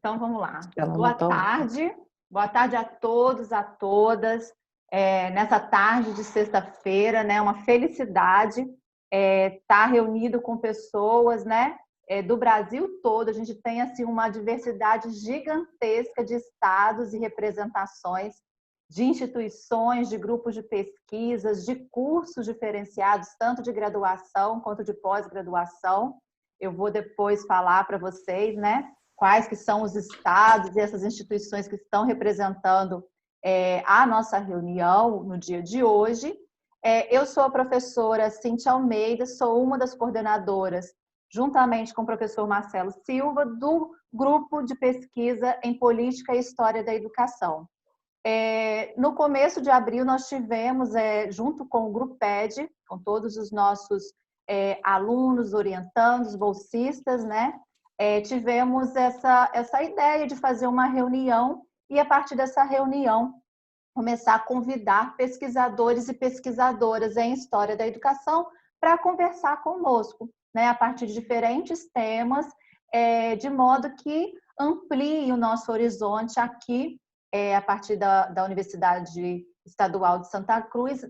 Então, vamos lá. Ela não tá ouvindo. Boa tarde a todos, a todas. Nessa tarde de sexta-feira, né? Uma felicidade estar reunido com pessoas, né? Do Brasil todo. A gente tem assim uma diversidade gigantesca de estados e representações, de instituições, de grupos de pesquisas, de cursos diferenciados, tanto de graduação quanto de pós-graduação. Eu vou depois falar para vocês, né? Quais que são os estados e essas instituições que estão representando a nossa reunião no dia de hoje. Eu sou a professora Cíntia Almeida, sou uma das coordenadoras, juntamente com o professor Marcelo Silva, do grupo de pesquisa em Política e História da Educação. No começo de abril, nós tivemos, junto com o GRUPED, com todos os nossos alunos, orientandos, bolsistas, né? Tivemos essa ideia de fazer uma reunião e, a partir dessa reunião, começar a convidar pesquisadores e pesquisadoras em História da Educação para conversar conosco, né, a partir de diferentes temas, de modo que amplie o nosso horizonte aqui, a partir da Universidade Estadual de Santa Cruz,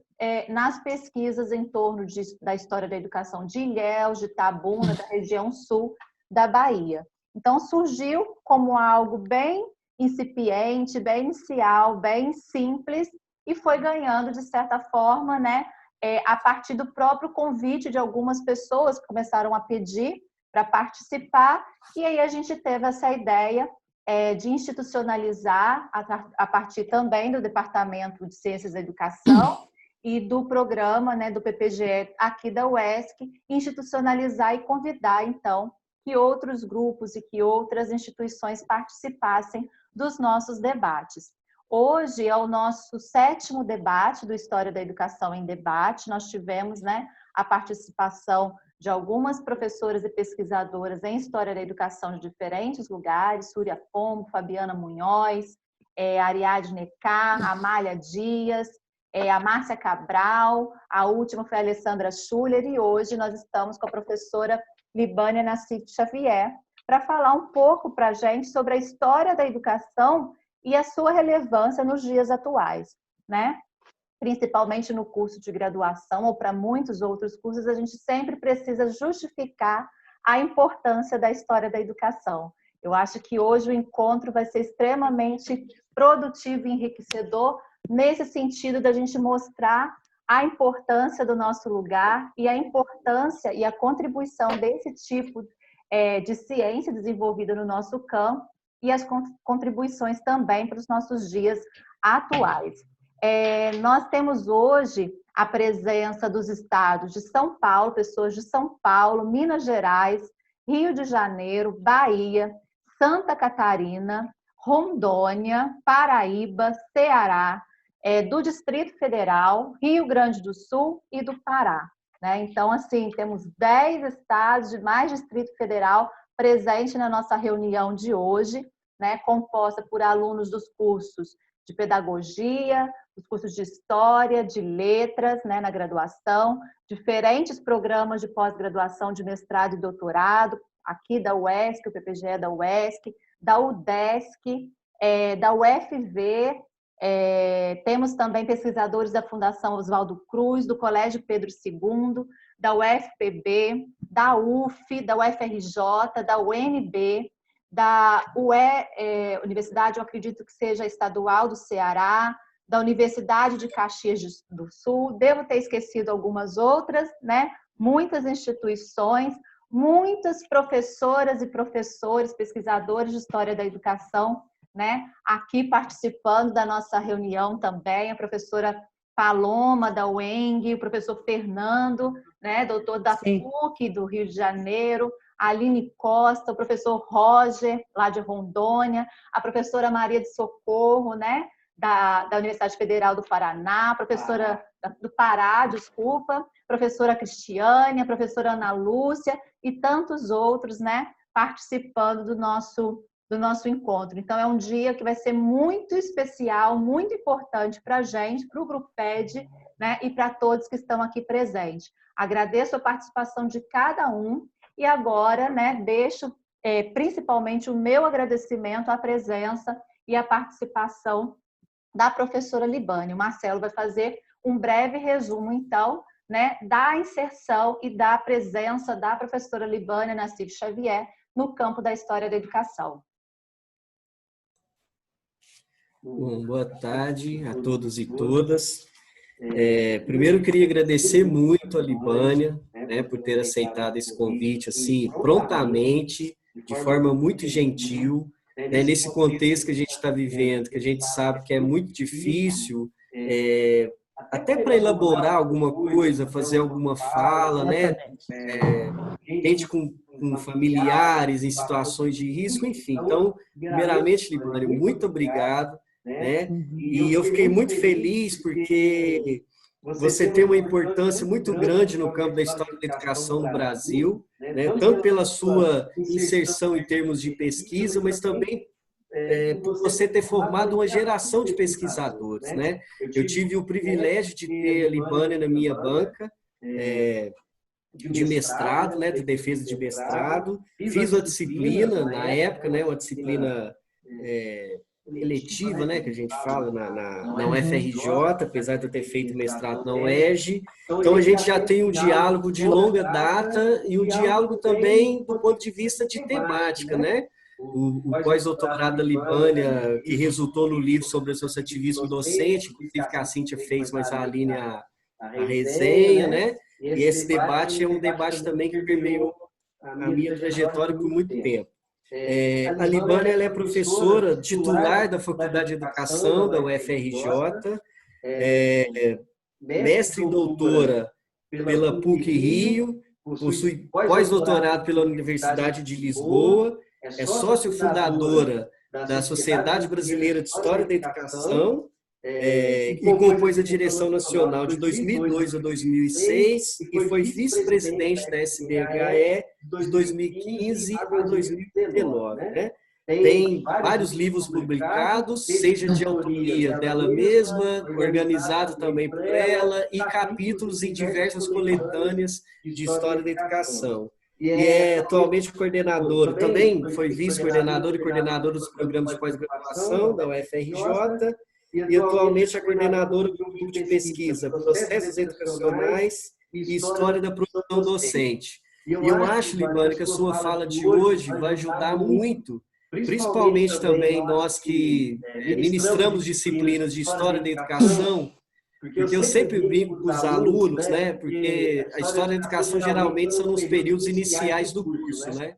nas pesquisas em torno da história da educação de Ilhéus, de Itabuna, da região sul da Bahia. Então, surgiu como algo bem incipiente, bem inicial, bem simples, e foi ganhando, de certa forma, né, a partir do próprio convite de algumas pessoas que começaram a pedir para participar, e aí a gente teve essa ideia de institucionalizar, a partir também do Departamento de Ciências da Educação e do programa, né, do PPGE aqui da UESC, institucionalizar e convidar, então, que outros grupos e que outras instituições participassem dos nossos debates. Hoje é o nosso 7º debate do História da Educação em Debate. Nós tivemos, né, a participação de algumas professoras e pesquisadoras em História da Educação de diferentes lugares, Súria Pombo, Fabiana Munhoz, Ariadne Necar, Amália Dias, a Márcia Cabral, a última foi a Alessandra Schuller, e hoje nós estamos com a professora Libânia Nassif Xavier, para falar um pouco para a gente sobre a história da educação e a sua relevância nos dias atuais, né? Principalmente no curso de graduação ou para muitos outros cursos, a gente sempre precisa justificar a importância da história da educação. Eu acho que hoje o encontro vai ser extremamente produtivo e enriquecedor nesse sentido da gente mostrar a importância do nosso lugar e a importância e a contribuição desse tipo de ciência desenvolvida no nosso campo e as contribuições também para os nossos dias atuais. Nós temos hoje a presença dos estados de São Paulo, pessoas de São Paulo, Minas Gerais, Rio de Janeiro, Bahia, Santa Catarina, Rondônia, Paraíba, Ceará, do Distrito Federal, Rio Grande do Sul e do Pará, né? Então, assim, temos 10 estados de mais Distrito Federal presente na nossa reunião de hoje, né? Composta por alunos dos cursos de pedagogia, dos cursos de história, de letras, né, na graduação, diferentes programas de pós-graduação, de mestrado e doutorado, aqui da UESC, o PPGE da UESC, da UDESC, da UFV. Temos também pesquisadores da Fundação Oswaldo Cruz, do Colégio Pedro II, da UFPB, da UF, da UFRJ, da UNB, da Universidade, eu acredito que seja estadual do Ceará, da Universidade de Caxias do Sul, devo ter esquecido algumas outras, né? Muitas instituições, muitas professoras e professores, pesquisadores de História da Educação, né? Aqui participando da nossa reunião também, a professora Paloma, da UENG, o professor Fernando, né? Doutor da PUC, do Rio de Janeiro, a Aline Costa, o professor Roger, lá de Rondônia, a professora Maria de Socorro, né? Da Universidade Federal do Paraná, professora do Pará, desculpa, professora Cristiane, a professora Ana Lúcia e tantos outros, né? Participando do nosso encontro. Então, é um dia que vai ser muito especial, muito importante para a gente, para o GRUPED, né? E para todos que estão aqui presentes. Agradeço a participação de cada um e agora, né, deixo principalmente o meu agradecimento à presença e à participação da professora Libânia. O Marcelo vai fazer um breve resumo, então, né, da inserção e da presença da professora Libânia Nassif Xavier no campo da história da educação. Bom, boa tarde a todos e todas. Primeiro, eu queria agradecer muito a Libânia, né, por ter aceitado esse convite assim prontamente, de forma muito gentil, né, nesse contexto que a gente está vivendo, que a gente sabe que é muito difícil, até para elaborar alguma coisa, fazer alguma fala, né? Gente com familiares em situações de risco, enfim. Então, primeiramente, Libânia, muito obrigado, né? E eu fiquei muito feliz porque você tem uma importância muito grande no campo da história da educação no Brasil, né? Tanto pela sua inserção em termos de pesquisa, mas também por você ter formado uma geração de pesquisadores, né? Eu tive o privilégio de ter a Libânia na minha banca, de mestrado, né, de defesa de mestrado, fiz uma disciplina na época, né, uma disciplina eletiva, né, que a gente fala na UFRJ, apesar de eu ter feito mestrado na UERJ. Então a gente já tem um diálogo de longa data e um diálogo também do ponto de vista de temática, né? O pós-doutorado da Libânia, que resultou no livro sobre associativismo docente, inclusive que a Cíntia fez, mas a Aline a resenha, né? E esse debate é um debate também que permeou a minha trajetória por muito tempo. A Libânia ela é professora titular da Faculdade de Educação da UFRJ, mestre e doutora pela PUC Rio, possui pós-doutorado pela Universidade de Lisboa, é sócio fundadora da Sociedade Brasileira de História da Educação, e compôs a direção nacional de 2002 a 2006 e foi vice-presidente da SBHE de 2015 a 2019, né? Tem vários livros publicados, seja de autoria dela mesma, organizado também por ela, e capítulos em diversas coletâneas de história da educação. E é atualmente coordenadora, também foi vice-coordenadora e coordenadora dos programas de pós-graduação da UFRJ, e atualmente é coordenadora do grupo de pesquisa Processos Educacionais e História da Produção Docente. E eu acho, Libânia, que a sua fala de hoje vai ajudar muito, principalmente também nós que ministramos disciplinas de História da Educação, porque eu sempre brinco com os alunos, né? Porque a História da Educação geralmente são nos períodos iniciais do curso, né?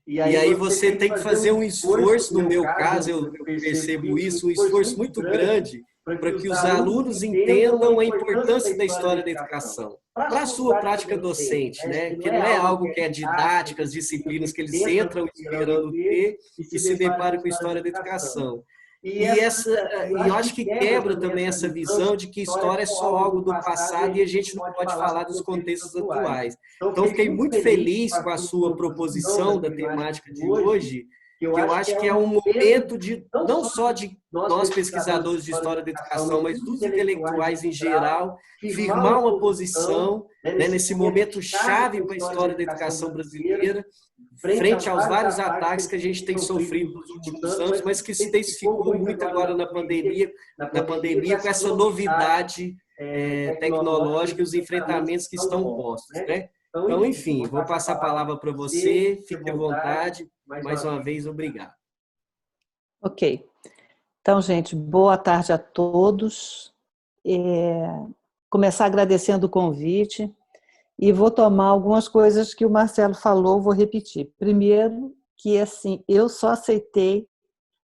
E aí você tem que fazer um esforço, no meu caso, eu percebo isso, um esforço muito grande para que os alunos entendam a importância da história da educação para a sua prática docente, né? Que não é algo que é didática, as disciplinas que eles entram esperando ter e se deparam com a história da educação. E eu acho que quebra também essa visão de que história é só algo do passado e a gente não pode falar dos contextos atuais. Então, fiquei muito feliz com a sua proposição da temática de hoje, que eu acho que é um momento de, não só de nós pesquisadores de história da educação, mas dos intelectuais em geral, firmar uma posição, né, nesse momento chave para a história da educação brasileira, frente aos vários ataques que a gente tem sofrido nos últimos anos, mas que se intensificou muito agora na pandemia com essa novidade tecnológica e os enfrentamentos que estão postos, né? Então, enfim, vou passar a palavra para você, fique à vontade, mais uma vez, obrigado. Ok. Então, gente, boa tarde a todos. Começar agradecendo o convite. E vou tomar algumas coisas que o Marcelo falou, vou repetir. Primeiro, que assim, eu só aceitei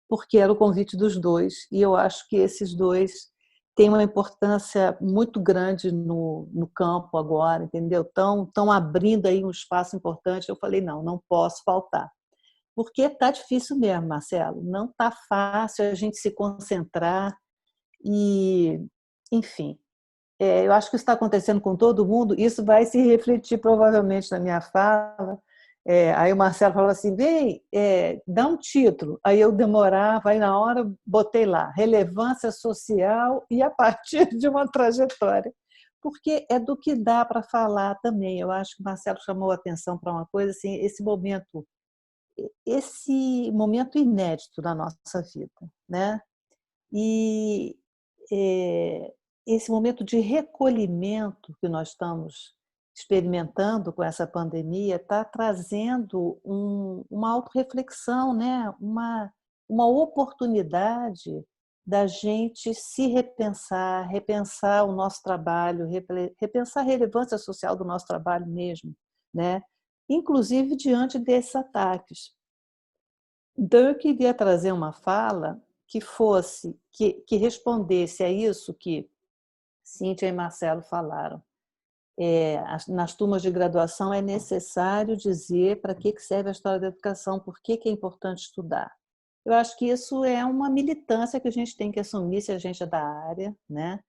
porque era o convite dos dois, e eu acho que esses dois têm uma importância muito grande no campo agora, entendeu? Estão abrindo aí um espaço importante. Eu falei, não posso faltar. Porque está difícil mesmo, Marcelo. Não está fácil a gente se concentrar e, enfim... eu acho que isso está acontecendo com todo mundo, isso vai se refletir provavelmente na minha fala. Aí o Marcelo falou assim, vem, dá um título. Aí eu demorava, aí na hora botei lá, relevância social e a partir de uma trajetória. Porque é do que dá para falar também. Eu acho que o Marcelo chamou a atenção para uma coisa, assim, esse momento esse momento inédito da nossa vida, né? E esse momento de recolhimento que nós estamos experimentando com essa pandemia está trazendo uma autorreflexão, né? Uma oportunidade da gente se repensar, repensar o nosso trabalho, repensar a relevância social do nosso trabalho mesmo, né? Inclusive diante desses ataques. Então, eu queria trazer uma fala que fosse, que respondesse a isso que Cíntia e Marcelo falaram. Nas turmas de graduação é necessário dizer para que serve a história da educação, por que é importante estudar. Eu acho que isso é uma militância que a gente tem que assumir se a gente é da área, né?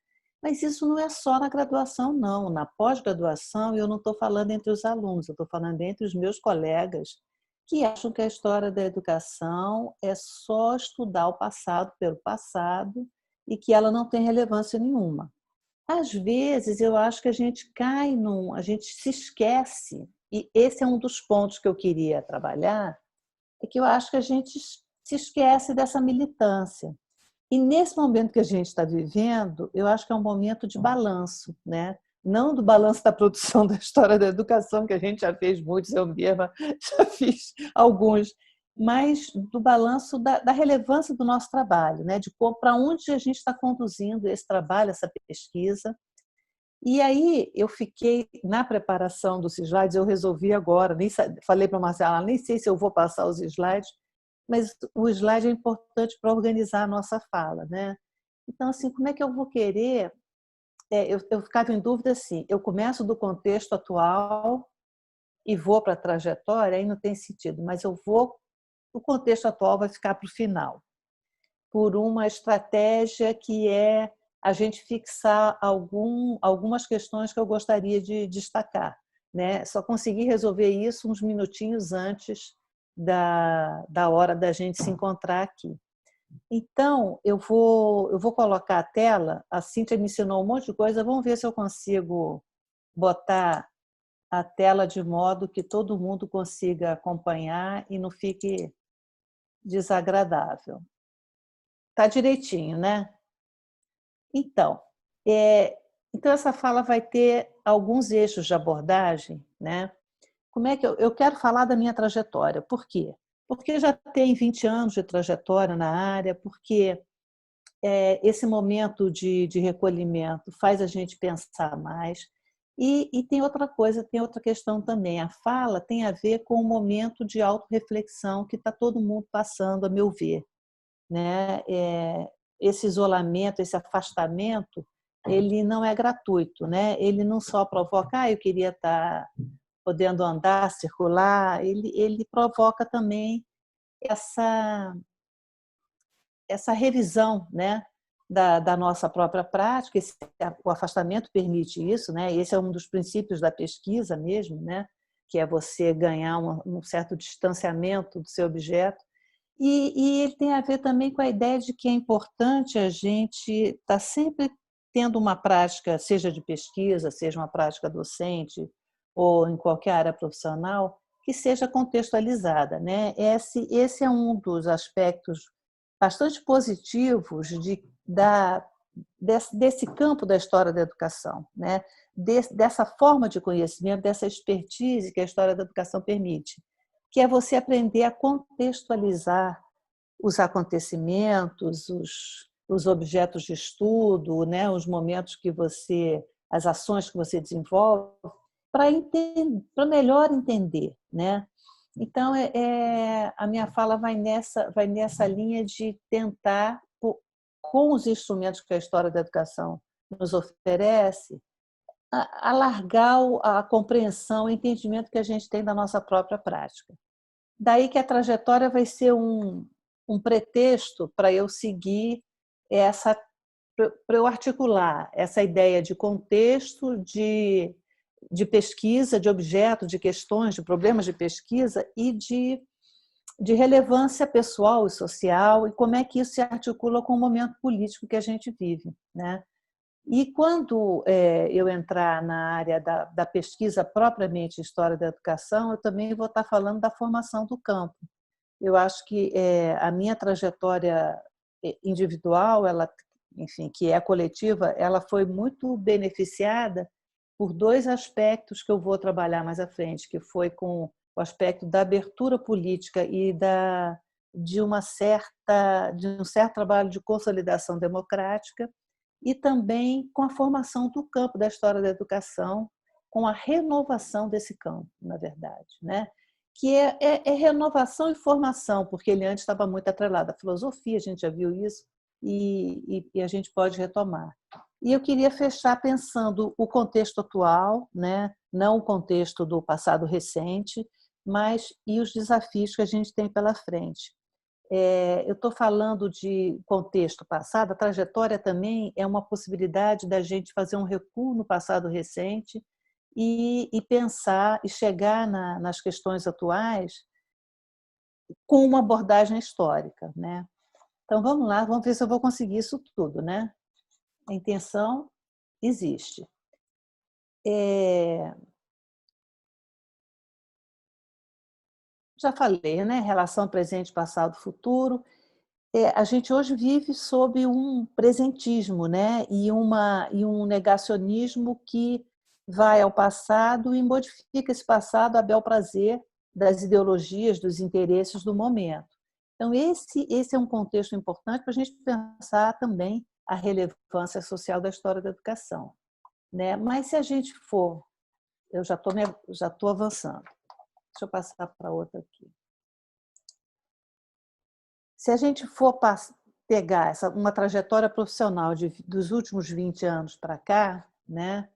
Mas isso não é só na graduação, não. Na pós-graduação, eu não estou falando entre os alunos, eu estou falando entre os meus colegas que acham que a história da educação é só estudar o passado pelo passado e que ela não tem relevância nenhuma. Às vezes, eu acho que a gente a gente se esquece, e esse é um dos pontos que eu queria trabalhar, é que eu acho que a gente se esquece dessa militância. E nesse momento que a gente está vivendo, eu acho que é um momento de balanço, né? Não do balanço da produção da história da educação, que a gente já fez muitos, eu mesma já fiz alguns, mas do balanço da relevância do nosso trabalho, né? De para onde a gente está conduzindo esse trabalho, essa pesquisa. E aí eu fiquei, na preparação dos slides, eu resolvi agora, falei para a Marcela, nem sei se eu vou passar os slides, mas o slide é importante para organizar a nossa fala, né? Então, assim, como é que eu vou querer... eu ficava em dúvida assim, eu começo do contexto atual e vou para a trajetória, aí não tem sentido, mas o contexto atual vai ficar para o final, por uma estratégia que é a gente fixar algumas questões que eu gostaria de destacar, né? Só consegui resolver isso uns minutinhos antes da hora da gente se encontrar aqui. Então, eu vou colocar a tela, a Cíntia me ensinou um monte de coisa, vamos ver se eu consigo botar a tela de modo que todo mundo consiga acompanhar e não fique desagradável. Tá direitinho, né? Então, então essa fala vai ter alguns eixos de abordagem, né? Como é que eu quero falar da minha trajetória? Por quê? Porque já tem 20 anos de trajetória na área, porque esse momento de recolhimento faz a gente pensar mais. E tem outra coisa, tem outra questão também. A fala tem a ver com o momento de autorreflexão que está todo mundo passando, a meu ver, né? Esse isolamento, esse afastamento, ele não é gratuito, né? Ele não só provoca, eu queria estar podendo andar, circular, ele provoca também essa revisão, né, da nossa própria prática. O afastamento permite isso, né? Esse é um dos princípios da pesquisa mesmo, né? Que é você ganhar um certo distanciamento do seu objeto. E ele tem a ver também com a ideia de que é importante a gente estar sempre tendo uma prática, seja de pesquisa, seja uma prática docente ou em qualquer área profissional, que seja contextualizada, né? Esse é um dos aspectos bastante positivos desse campo da história da educação, né? Dessa forma de conhecimento, dessa expertise que a história da educação permite, que é você aprender a contextualizar os acontecimentos, os objetos de estudo, né? Os momentos que as ações que você desenvolve, para melhor entender, né? Então, a minha fala vai nessa linha de tentar, com os instrumentos que a história da educação nos oferece, alargar a compreensão, o entendimento que a gente tem da nossa própria prática. Daí que a trajetória vai ser um pretexto para eu seguir para eu articular essa ideia de contexto, de pesquisa, de objeto, de questões, de problemas de pesquisa e de relevância pessoal e social, e como é que isso se articula com o momento político que a gente vive, né? E quando eu entrar na área da pesquisa propriamente História da Educação, eu também vou estar falando da formação do campo, Eu acho que a minha trajetória individual, ela, enfim, que é coletiva, ela foi muito beneficiada por dois aspectos que eu vou trabalhar mais à frente, que foi com o aspecto da abertura política e de um certo trabalho de consolidação democrática, e também com a formação do campo da história da educação, com a renovação desse campo, na verdade, né? Que é renovação e formação, porque ele antes estava muito atrelado à filosofia, a gente já viu isso, e a gente pode retomar. E eu queria fechar pensando o contexto atual, né? Não o contexto do passado recente, mas e os desafios que a gente tem pela frente. Eu estou falando de contexto passado, a trajetória também é uma possibilidade da gente fazer um recuo no passado recente e pensar e chegar nas questões atuais com uma abordagem histórica, né? Então vamos lá, vamos ver se eu vou conseguir isso tudo, né? A intenção existe. Já falei, né? Relação presente, passado, futuro. A gente hoje vive sob um presentismo, né? E um negacionismo que vai ao passado e modifica esse passado a bel prazer das ideologias, dos interesses do momento. Então, esse é um contexto importante para a gente pensar também a relevância social da história da educação, né? Mas se a gente for... Eu já estou avançando. Deixa eu passar para outra aqui. Se a gente for pegar uma trajetória profissional dos últimos 20 anos para cá, né,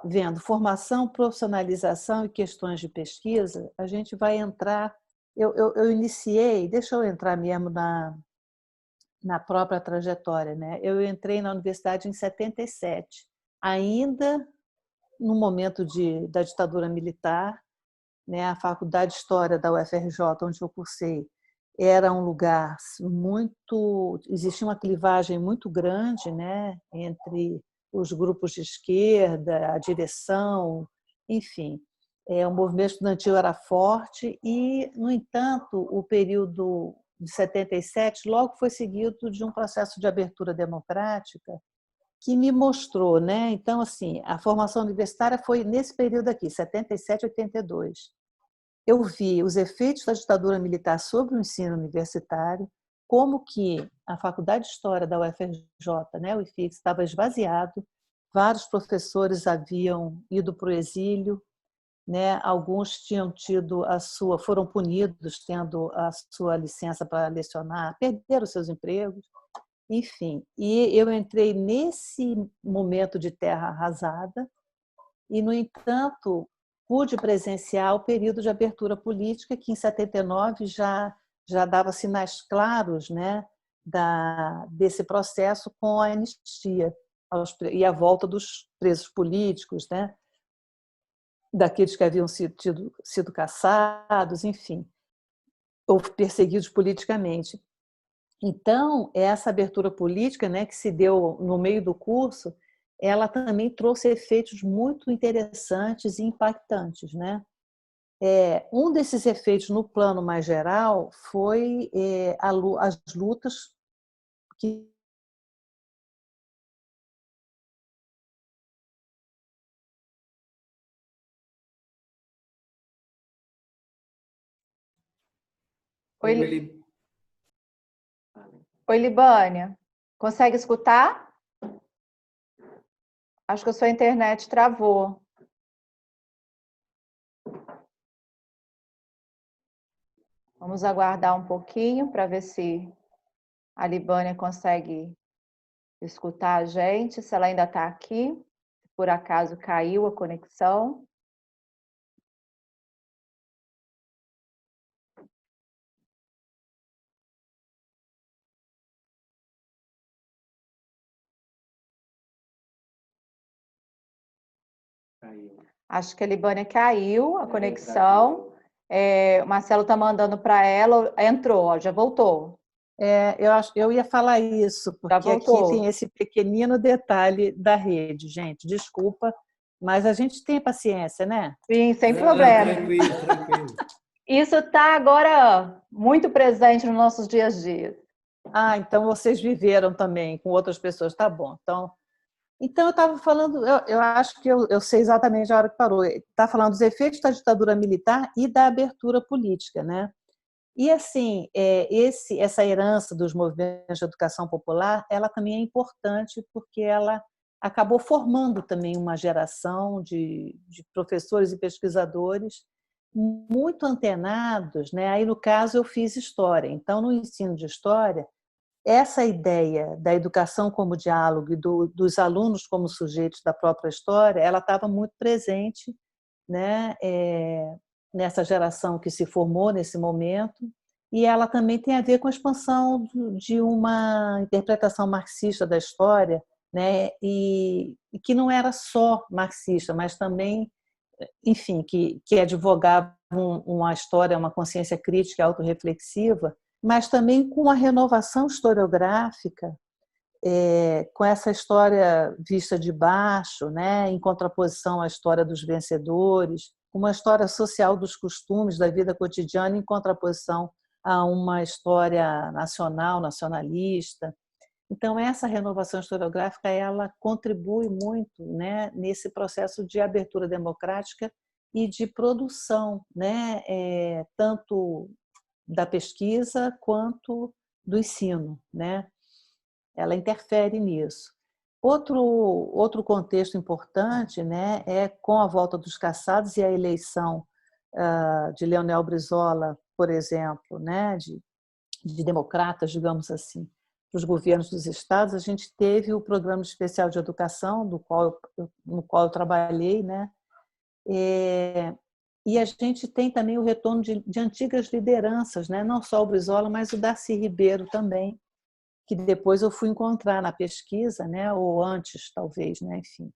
vendo formação, profissionalização e questões de pesquisa, a gente vai entrar... Eu iniciei, deixa eu entrar mesmo na própria trajetória, né? Eu entrei na universidade em 77, ainda no momento da ditadura militar, né? A Faculdade de História da UFRJ, onde eu cursei, era um lugar muito... Existia uma clivagem muito grande, né, entre os grupos de esquerda, a direção, enfim. O movimento estudantil era forte e, no entanto, o período de 77 logo foi seguido de um processo de abertura democrática que me mostrou, né? Então, assim, a formação universitária foi nesse período aqui, 77, 82. Eu vi os efeitos da ditadura militar sobre o ensino universitário, como que a Faculdade de História da UFRJ, né, o IFIX, estava esvaziado, vários professores haviam ido para o exílio, né, alguns tinham foram punidos tendo a sua licença para lecionar, perderam seus empregos, enfim. E eu entrei nesse momento de terra arrasada e, no entanto, pude presenciar o período de abertura política, que em 79 já dava sinais claros, né, desse processo com a anistia e a volta dos presos políticos, né, daqueles que haviam sido caçados, enfim, ou perseguidos politicamente. Então, essa abertura política, né, que se deu no meio do curso, ela também trouxe efeitos muito interessantes e impactantes, né? Um desses efeitos, no plano mais geral, foi as lutas que... Oi, Libânia. Consegue escutar? Acho que a sua internet travou. Vamos aguardar um pouquinho para ver se a Libânia consegue escutar a gente, se ela ainda está aqui, se por acaso caiu a conexão. Acho que a Libânia caiu, a conexão. O Marcelo está mandando para ela, entrou, ó, já voltou. Eu ia falar isso, porque aqui tem esse pequenino detalhe da rede, gente. Desculpa, mas a gente tem paciência, né? Sim, sem problema. Tranquilo, tranquilo. Isso está agora muito presente nos nossos dias a dias. Ah, então vocês viveram também com outras pessoas, tá bom. Então eu estava falando, eu acho que eu sei exatamente a hora que parou. Está falando dos efeitos da ditadura militar e da abertura política, né? E assim, essa herança dos movimentos de educação popular, ela também é importante porque ela acabou formando também uma geração de professores e pesquisadores muito antenados, né? Aí no caso eu fiz história. Então no ensino de história essa ideia da educação como diálogo e dos alunos como sujeitos da própria história, ela estava muito presente, né, nessa geração que se formou nesse momento, e ela também tem a ver com a expansão de uma interpretação marxista da história, né, e que não era só marxista, mas também, enfim, que advogava uma história, uma consciência crítica e autorreflexiva, mas também com a renovação historiográfica, com essa história vista de baixo, né, em contraposição à história dos vencedores, uma história social dos costumes da vida cotidiana em contraposição a uma história nacional, nacionalista. Então essa renovação historiográfica ela contribui muito, né, nesse processo de abertura democrática e de produção, né, tanto da pesquisa quanto do ensino, né? Ela interfere nisso. Outro contexto importante, né, é com a volta dos caçados e a eleição de Leonel Brizola, por exemplo, né, de democratas, digamos assim, para os governos dos estados, a gente teve o Programa Especial de Educação, no qual eu trabalhei, né, e a gente tem também o retorno de antigas lideranças, né? Não só o Brizola, mas o Darcy Ribeiro também, que depois eu fui encontrar na pesquisa, né? Ou antes, talvez, né? Enfim.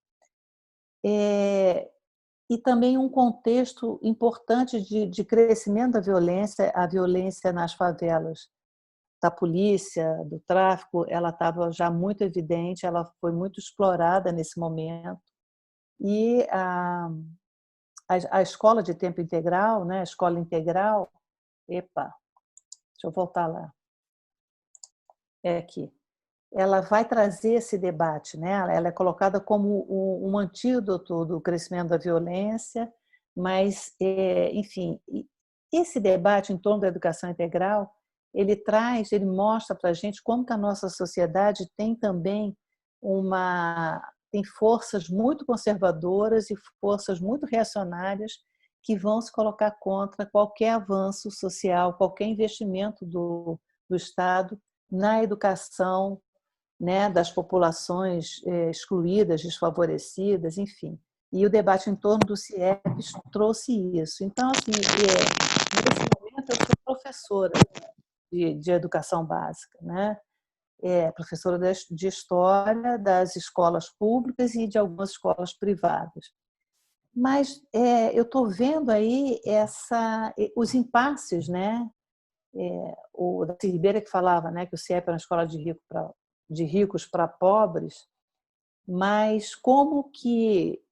E também um contexto importante de crescimento da violência, a violência nas favelas, da polícia, do tráfico, ela estava já muito evidente, ela foi muito explorada nesse momento. E a escola de tempo integral, né, a escola integral, deixa eu voltar lá, é aqui. Ela vai trazer esse debate, né? Ela é colocada como um antídoto do crescimento da violência, mas, enfim, esse debate em torno da educação integral, ele mostra para a gente como que a nossa sociedade tem também tem forças muito conservadoras e forças muito reacionárias que vão se colocar contra qualquer avanço social, qualquer investimento do Estado na educação, né, das populações excluídas, desfavorecidas, enfim. E o debate em torno do CIEPs trouxe isso. Então, assim, nesse momento eu sou professora de educação básica, né? Professora de história das escolas públicas e de algumas escolas privadas. Mas eu estou vendo aí os impasses, né? O Darcy Ribeiro que falava, né, que o CIEP era uma escola de ricos para pobres, mas como que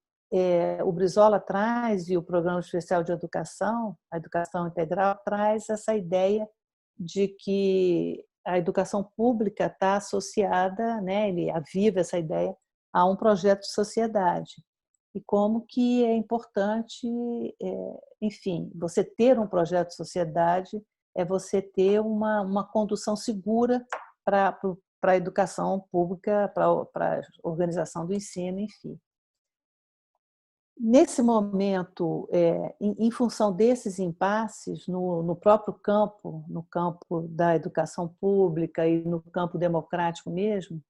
o Brizola traz e o Programa Especial de Educação, a educação integral, traz essa ideia de que a educação pública está associada, né, ele aviva essa ideia, a um projeto de sociedade. E como que é importante, enfim, você ter um projeto de sociedade é você ter uma condução segura para a educação pública, para a organização do ensino, enfim. Nesse momento, em função desses impasses, no próprio campo, no campo da educação pública e no campo democrático mesmo,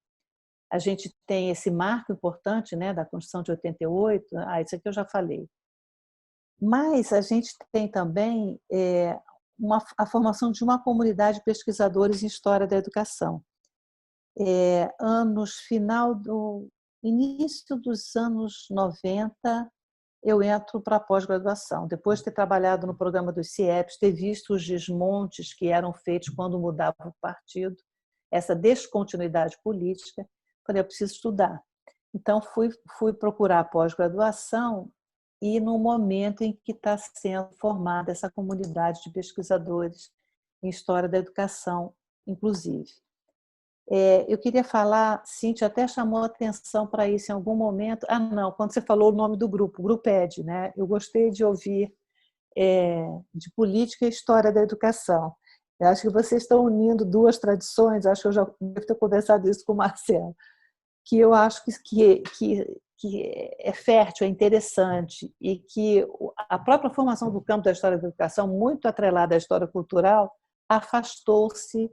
a gente tem esse marco importante, né, da Constituição de 88, isso aqui eu já falei. Mas a gente tem também a formação de uma comunidade de pesquisadores em História da Educação. Início dos anos 90, eu entro para a pós-graduação. Depois de ter trabalhado no programa dos CIEPs, ter visto os desmontes que eram feitos quando mudava o partido, essa descontinuidade política, falei, eu preciso estudar. Então, fui procurar a pós-graduação e no momento em que está sendo formada essa comunidade de pesquisadores em História da Educação, inclusive. Eu queria falar, Cíntia até chamou atenção para isso em algum momento. Ah, não, quando você falou o nome do grupo, o Grupo ED, né? Eu gostei de ouvir de política e história da educação. Eu acho que vocês estão unindo duas tradições, acho que eu já devo ter conversado isso com o Marcelo, que eu acho que é fértil, é interessante, e que a própria formação do campo da história da educação, muito atrelada à história cultural, afastou-se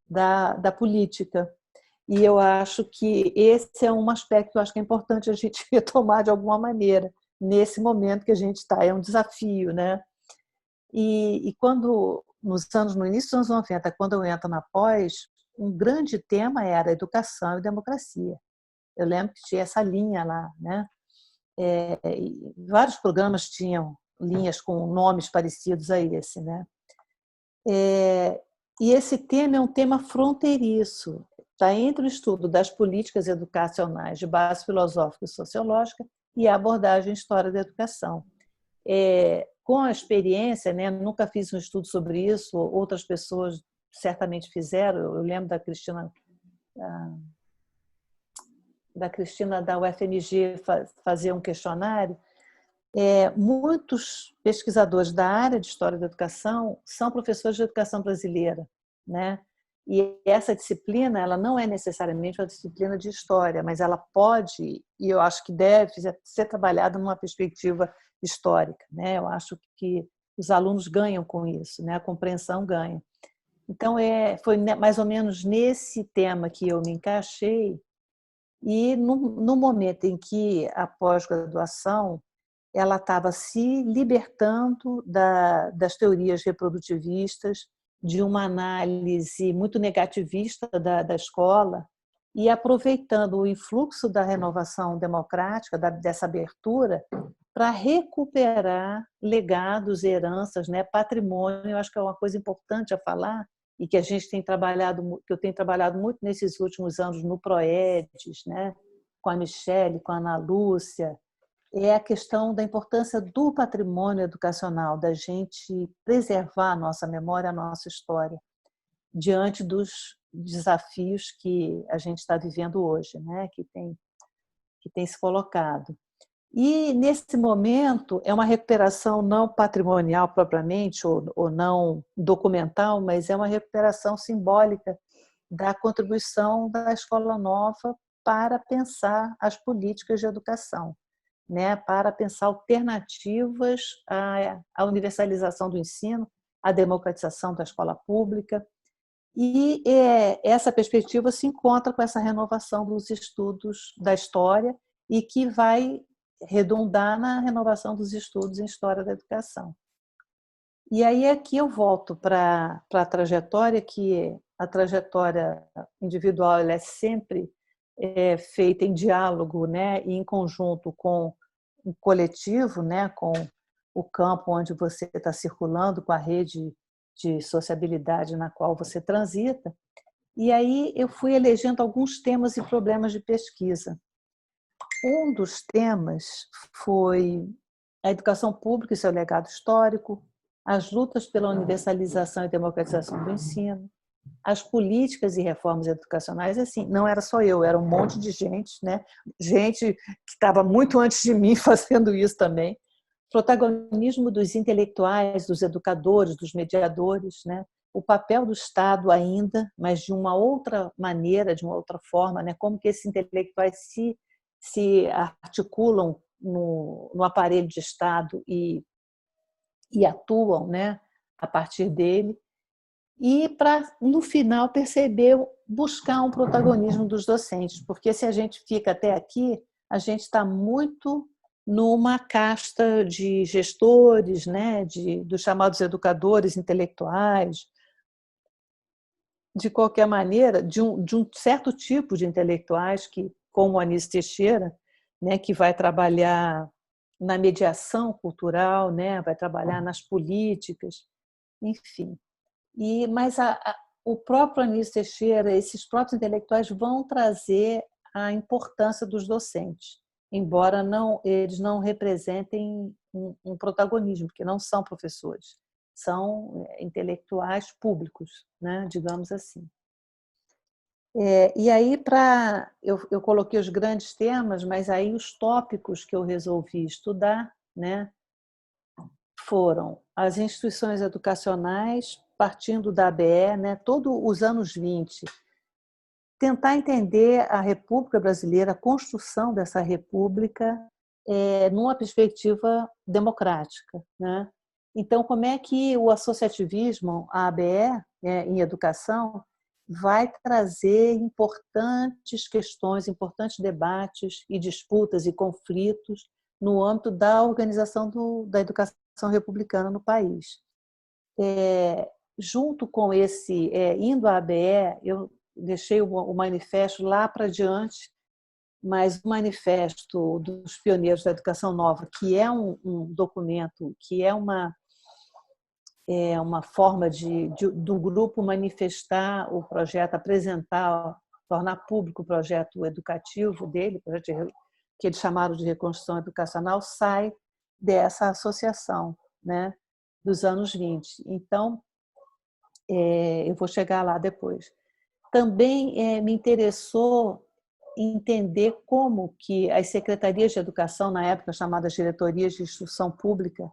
da política. E eu acho que esse é um aspecto que eu acho que é importante a gente retomar de alguma maneira, nesse momento que a gente está. É um desafio, né? E quando, no início dos anos 90, quando eu entro na pós, um grande tema era educação e democracia. Eu lembro que tinha essa linha lá, né? Vários programas tinham linhas com nomes parecidos a esse, né? E esse tema é um tema fronteiriço, está entre o estudo das políticas educacionais de base filosófica e sociológica e a abordagem história da educação. Com a experiência, né, nunca fiz um estudo sobre isso, outras pessoas certamente fizeram, eu lembro da Cristina da UFMG fazer um questionário. Muitos pesquisadores da área de História da Educação são professores de educação brasileira, né? E essa disciplina, ela não é necessariamente uma disciplina de história, mas ela pode, e eu acho que deve ser trabalhada numa perspectiva histórica, né? Eu acho que os alunos ganham com isso, né? A compreensão ganha. Então, foi mais ou menos nesse tema que eu me encaixei, e no momento em que a pós-graduação ela estava se libertando das teorias reprodutivistas, de uma análise muito negativista da escola, e aproveitando o influxo da renovação democrática, dessa abertura, para recuperar legados, heranças, né, patrimônio. Eu acho que é uma coisa importante a falar, e que a gente tem trabalhado, que eu tenho trabalhado muito nesses últimos anos no Proedes, né, com a Michele, com a Ana Lúcia, é a questão da importância do patrimônio educacional, da gente preservar a nossa memória, a nossa história, diante dos desafios que a gente está vivendo hoje, né? que tem se colocado. E, nesse momento, é uma recuperação não patrimonial propriamente, ou não documental, mas é uma recuperação simbólica da contribuição da Escola Nova para pensar as políticas de educação, né, para pensar alternativas à universalização do ensino, à democratização da escola pública. E essa perspectiva se encontra com essa renovação dos estudos da história e que vai redundar na renovação dos estudos em história da educação. E aí aqui eu volto para a trajetória, que a trajetória individual ela é sempre feita em diálogo, né, e em conjunto com o coletivo, né, com o campo onde você está circulando, com a rede de sociabilidade na qual você transita. E aí eu fui elegendo alguns temas e problemas de pesquisa. Um dos temas foi a educação pública e seu legado histórico, as lutas pela universalização e democratização do ensino, as políticas e reformas educacionais. Assim, não era só eu, era um monte de gente, né? Gente que estava muito antes de mim fazendo isso também. Protagonismo dos intelectuais, dos educadores, dos mediadores, né? O papel do Estado ainda, mas de uma outra maneira, de uma outra forma, né? Como que esses intelectuais se articulam no aparelho de Estado e atuam, né, a partir dele, e para, no final, perceber, buscar um protagonismo dos docentes, porque se a gente fica até aqui, a gente está muito numa casta de gestores, né, dos chamados educadores intelectuais, de qualquer maneira, de um certo tipo de intelectuais, que, como Anísio Teixeira, né, que vai trabalhar na mediação cultural, né, vai trabalhar nas políticas, enfim. Mas o próprio Anísio Teixeira, esses próprios intelectuais vão trazer a importância dos docentes. embora eles não representem um protagonismo, porque não são professores, são intelectuais públicos, né, digamos assim. E aí, eu coloquei os grandes temas, mas aí os tópicos que eu resolvi estudar, né, foram as instituições educacionais, partindo da ABE, né, todos os anos 20, tentar entender a República Brasileira, a construção dessa República, numa perspectiva democrática, né? Então, como é que o associativismo, a ABE, em educação, vai trazer importantes questões, importantes debates e disputas e conflitos no âmbito da organização da educação republicana no país. Junto com indo à ABE, eu deixei o manifesto lá para diante, mas o manifesto dos pioneiros da educação nova, que é um documento, que é uma forma do grupo manifestar o projeto, apresentar, tornar público o projeto educativo dele, que eles chamaram de reconstrução educacional, sai dessa associação, né, dos anos 20. Então, eu vou chegar lá depois. Também me interessou entender como que as secretarias de educação, na época chamadas diretorias de instrução pública,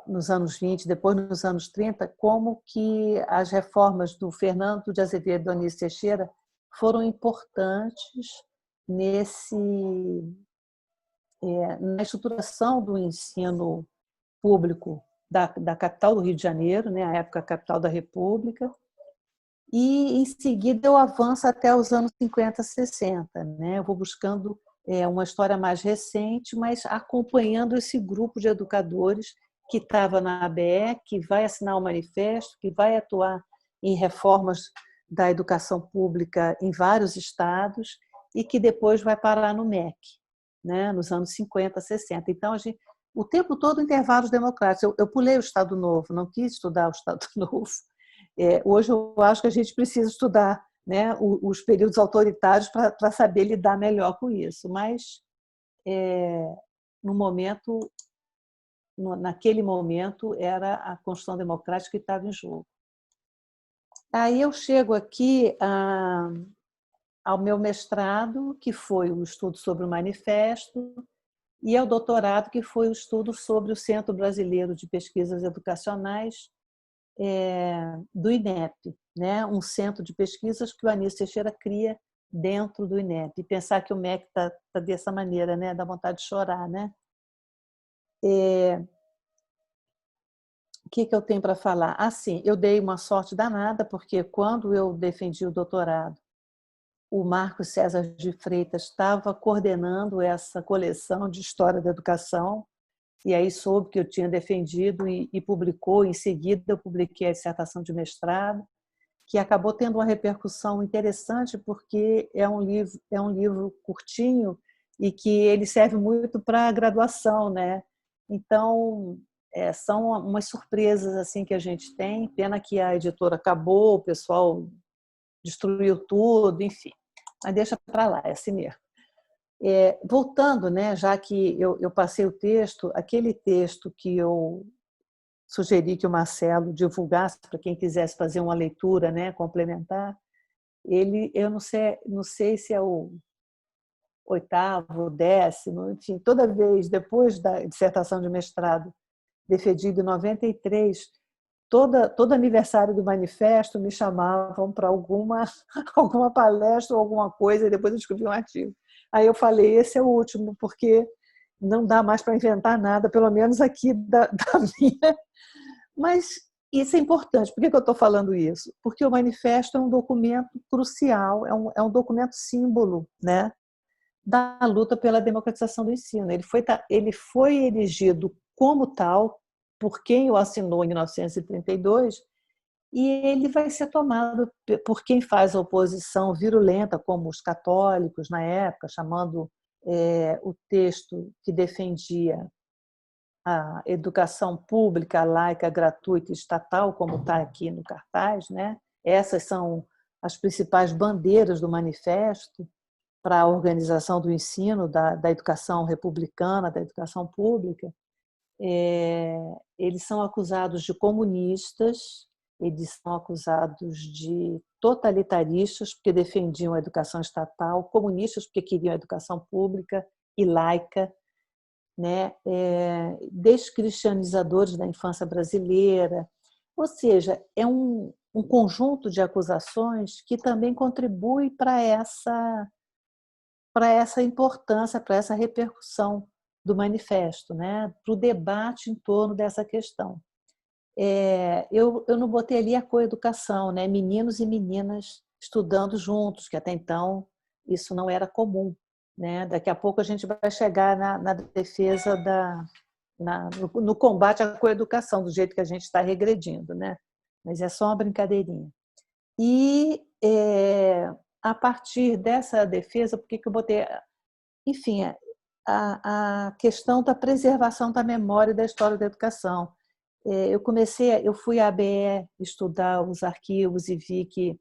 nos anos 20, depois nos anos 30, como que as reformas do Fernando de Azevedo e do Anísio Teixeira foram importantes na estruturação do ensino público da capital do Rio de Janeiro, né, a época capital da República, e em seguida eu avanço até os anos 50, 60. Né? Eu vou buscando uma história mais recente, mas acompanhando esse grupo de educadores que estava na ABE, que vai assinar o manifesto, que vai atuar em reformas da educação pública em vários estados e que depois vai parar no MEC, né? Nos anos 50, 60. Então, o tempo todo intervalos democráticos. Eu pulei o Estado Novo, não quis estudar o Estado Novo. Hoje eu acho que a gente precisa estudar, né, os períodos autoritários para saber lidar melhor com isso, mas naquele momento era a Constituição Democrática que estava em jogo. Aí eu chego aqui ao meu mestrado, que foi o estudo sobre o manifesto, e ao doutorado, que foi o estudo sobre o Centro Brasileiro de Pesquisas Educacionais, do INEP, né? Um centro de pesquisas que o Anísio Teixeira cria dentro do INEP. E pensar que o MEC está dessa maneira, né? Dá vontade de chorar, né? O que eu tenho para falar? Assim, eu dei uma sorte danada, porque quando eu defendi o doutorado, o Marcos César de Freitas estava coordenando essa coleção de História da Educação, e aí soube que eu tinha defendido e publicou. Em seguida, eu publiquei a dissertação de mestrado, que acabou tendo uma repercussão interessante, porque é um livro curtinho e que ele serve muito para a graduação, né? Então, são umas surpresas assim que a gente tem. Pena que a editora acabou, o pessoal destruiu tudo, enfim. Mas deixa para lá, é assim mesmo. Voltando, né, já que eu passei o texto, aquele texto que eu sugeri que o Marcelo divulgasse para quem quisesse fazer uma leitura, né, complementar, eu não sei se é o 8º, 10º, enfim, toda vez depois da dissertação de mestrado defendida em 93, todo aniversário do manifesto me chamavam para alguma palestra ou alguma coisa, e depois eu escrevi um artigo. Aí eu falei, esse é o último, porque não dá mais para inventar nada, pelo menos aqui da minha. Mas isso é importante. Por que eu estou falando isso? Porque o manifesto é um documento crucial, é um documento símbolo, né, da luta pela democratização do ensino. Ele foi erigido como tal por quem o assinou em 1932, e ele vai ser tomado por quem faz a oposição virulenta, como os católicos na época, chamando o texto que defendia a educação pública, laica, gratuita e estatal, como está aqui no cartaz, né? Essas são as principais bandeiras do manifesto. para a organização do ensino, da educação republicana, da educação pública, eles são acusados de comunistas, eles são acusados de totalitaristas, porque defendiam a educação estatal, comunistas, porque queriam a educação pública e laica, né? Descristianizadores da infância brasileira. Ou seja, é um conjunto de acusações que também contribui para essa importância, para essa repercussão do manifesto, né? Para o debate em torno dessa questão. Eu não botei ali a coeducação, né? Meninos e meninas estudando juntos, que até então isso não era comum, né? Daqui a pouco a gente vai chegar na defesa no combate à coeducação, do jeito que a gente está regredindo, né? Mas é só uma brincadeirinha. E a partir dessa defesa, por que eu botei? Enfim, a questão da preservação da memória e da história da educação. Eu fui à ABE estudar os arquivos e vi que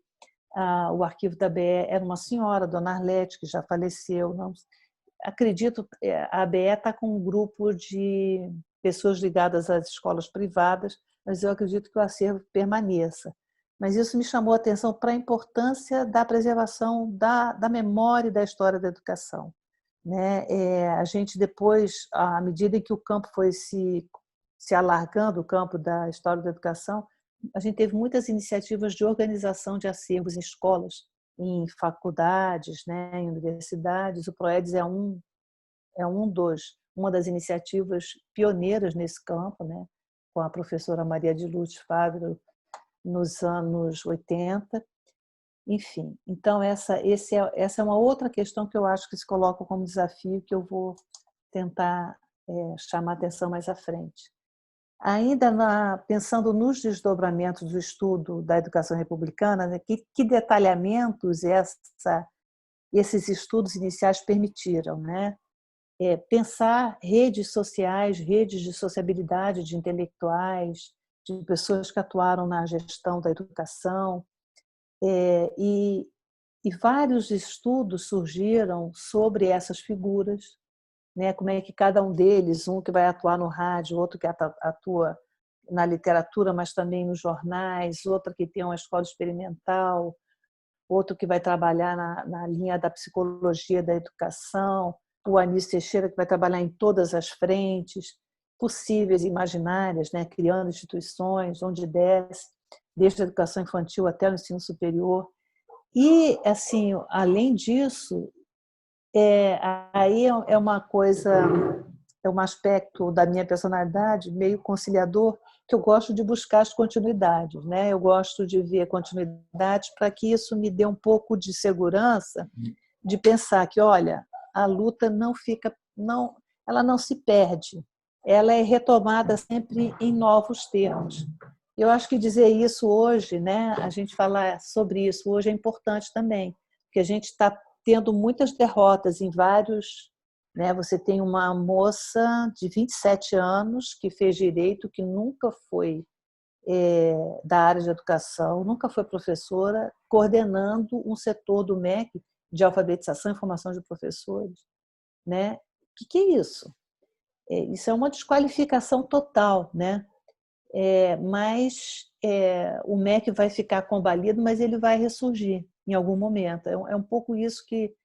o arquivo da ABE era uma senhora, Dona Arlete, que já faleceu. Não, acredito, a ABE está com um grupo de pessoas ligadas às escolas privadas, mas eu acredito que o acervo permaneça. Mas isso me chamou a atenção para a importância da preservação da memória e da história da educação, né? A gente depois, à medida em que o campo foi se alargando, o campo da história da educação, a gente teve muitas iniciativas de organização de acervos em escolas, em faculdades, né, em universidades. O PROEDES uma das iniciativas pioneiras nesse campo, né, com a professora Maria de Lourdes Fávero, nos anos 80. Enfim, então essa é uma outra questão que eu acho que se coloca como desafio, que eu vou tentar chamar atenção mais à frente. Ainda pensando nos desdobramentos do estudo da educação republicana, né, que detalhamentos esses estudos iniciais permitiram, né? Pensar redes sociais, redes de sociabilidade de intelectuais, de pessoas que atuaram na gestão da educação, e vários estudos surgiram sobre essas figuras, né? Como é que cada um deles, um que vai atuar no rádio, outro que atua na literatura, mas também nos jornais, outro que tem uma escola experimental, outro que vai trabalhar na linha da psicologia da educação, o Anísio Teixeira, que vai trabalhar em todas as frentes possíveis e imaginárias, né? Criando instituições onde desde a educação infantil até o ensino superior. E, assim, além disso, aí é uma coisa, é um aspecto da minha personalidade meio conciliador, que eu gosto de buscar as continuidades, né? Eu gosto de ver continuidades para que isso me dê um pouco de segurança de pensar que, olha, a luta ela não se perde, ela é retomada sempre em novos termos. Eu acho que dizer isso hoje, né? A gente falar sobre isso hoje é importante também, porque a gente está tendo muitas derrotas em vários, né? Você tem uma moça de 27 anos que fez direito, que nunca foi da área de educação, nunca foi professora, coordenando um setor do MEC de alfabetização e formação de professores, né? O que é isso? Isso é uma desqualificação total, né? Mas o MEC vai ficar combalido, mas ele vai ressurgir em algum momento. É um pouco isso que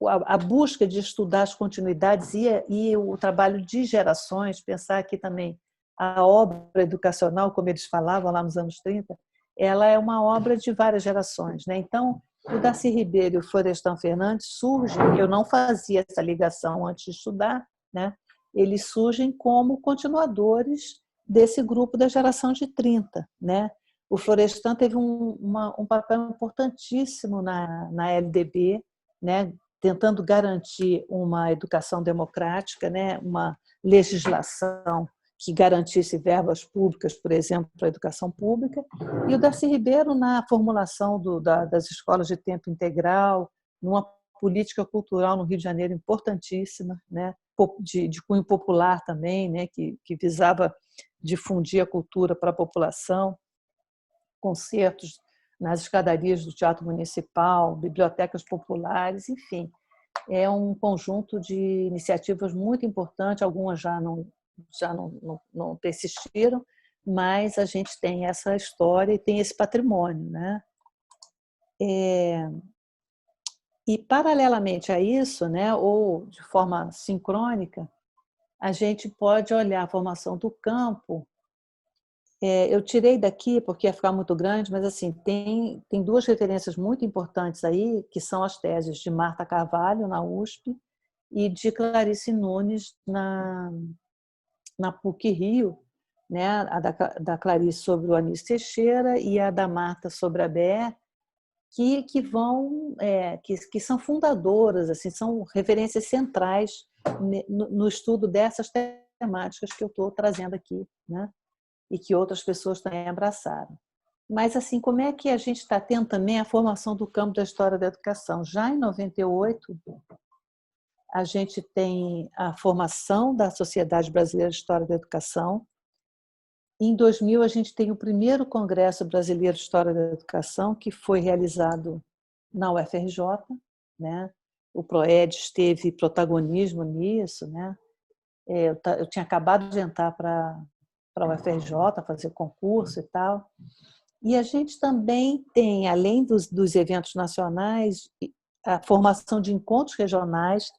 a busca de estudar as continuidades e o trabalho de gerações, pensar aqui também a obra educacional, como eles falavam lá nos anos 30, ela é uma obra de várias gerações, né? Então, o Darcy Ribeiro e o Florestan Fernandes surgem, eu não fazia essa ligação antes de estudar, né? Eles surgem como continuadores desse grupo da geração de 30, né? O Florestan teve um papel importantíssimo na LDB, né? Tentando garantir uma educação democrática, né? Uma legislação que garantisse verbas públicas, por exemplo, para a educação pública, e o Darcy Ribeiro na formulação das escolas de tempo integral, numa política cultural no Rio de Janeiro importantíssima, né? de cunho popular também, né? que visava difundir a cultura para a população, concertos nas escadarias do Teatro Municipal, bibliotecas populares, enfim. É um conjunto de iniciativas muito importante, algumas já não persistiram, mas a gente tem essa história e tem esse patrimônio, né? E, paralelamente a isso, né, ou de forma sincrônica, a gente pode olhar a formação do campo. Eu tirei daqui porque ia ficar muito grande, mas assim tem duas referências muito importantes aí, que são as teses de Marta Carvalho, na USP, e de Clarice Nunes, na PUC-Rio, né? A da Clarice sobre o Anísio Teixeira e a da Marta sobre a Bé, que são fundadoras, assim, são referências centrais no estudo dessas temáticas que eu estou trazendo aqui, né? E que outras pessoas também abraçaram. Mas, assim, como é que a gente está tendo também a formação do campo da história da educação? Já em 98, a gente tem a formação da Sociedade Brasileira de História da Educação. Em 2000, a gente tem o primeiro Congresso Brasileiro de História da Educação, que foi realizado na UFRJ, né? O PROEDES teve protagonismo nisso, né? Eu tinha acabado de entrar para a UFRJ, fazer concurso e tal. E a gente também tem, além dos eventos nacionais, a formação de encontros regionais,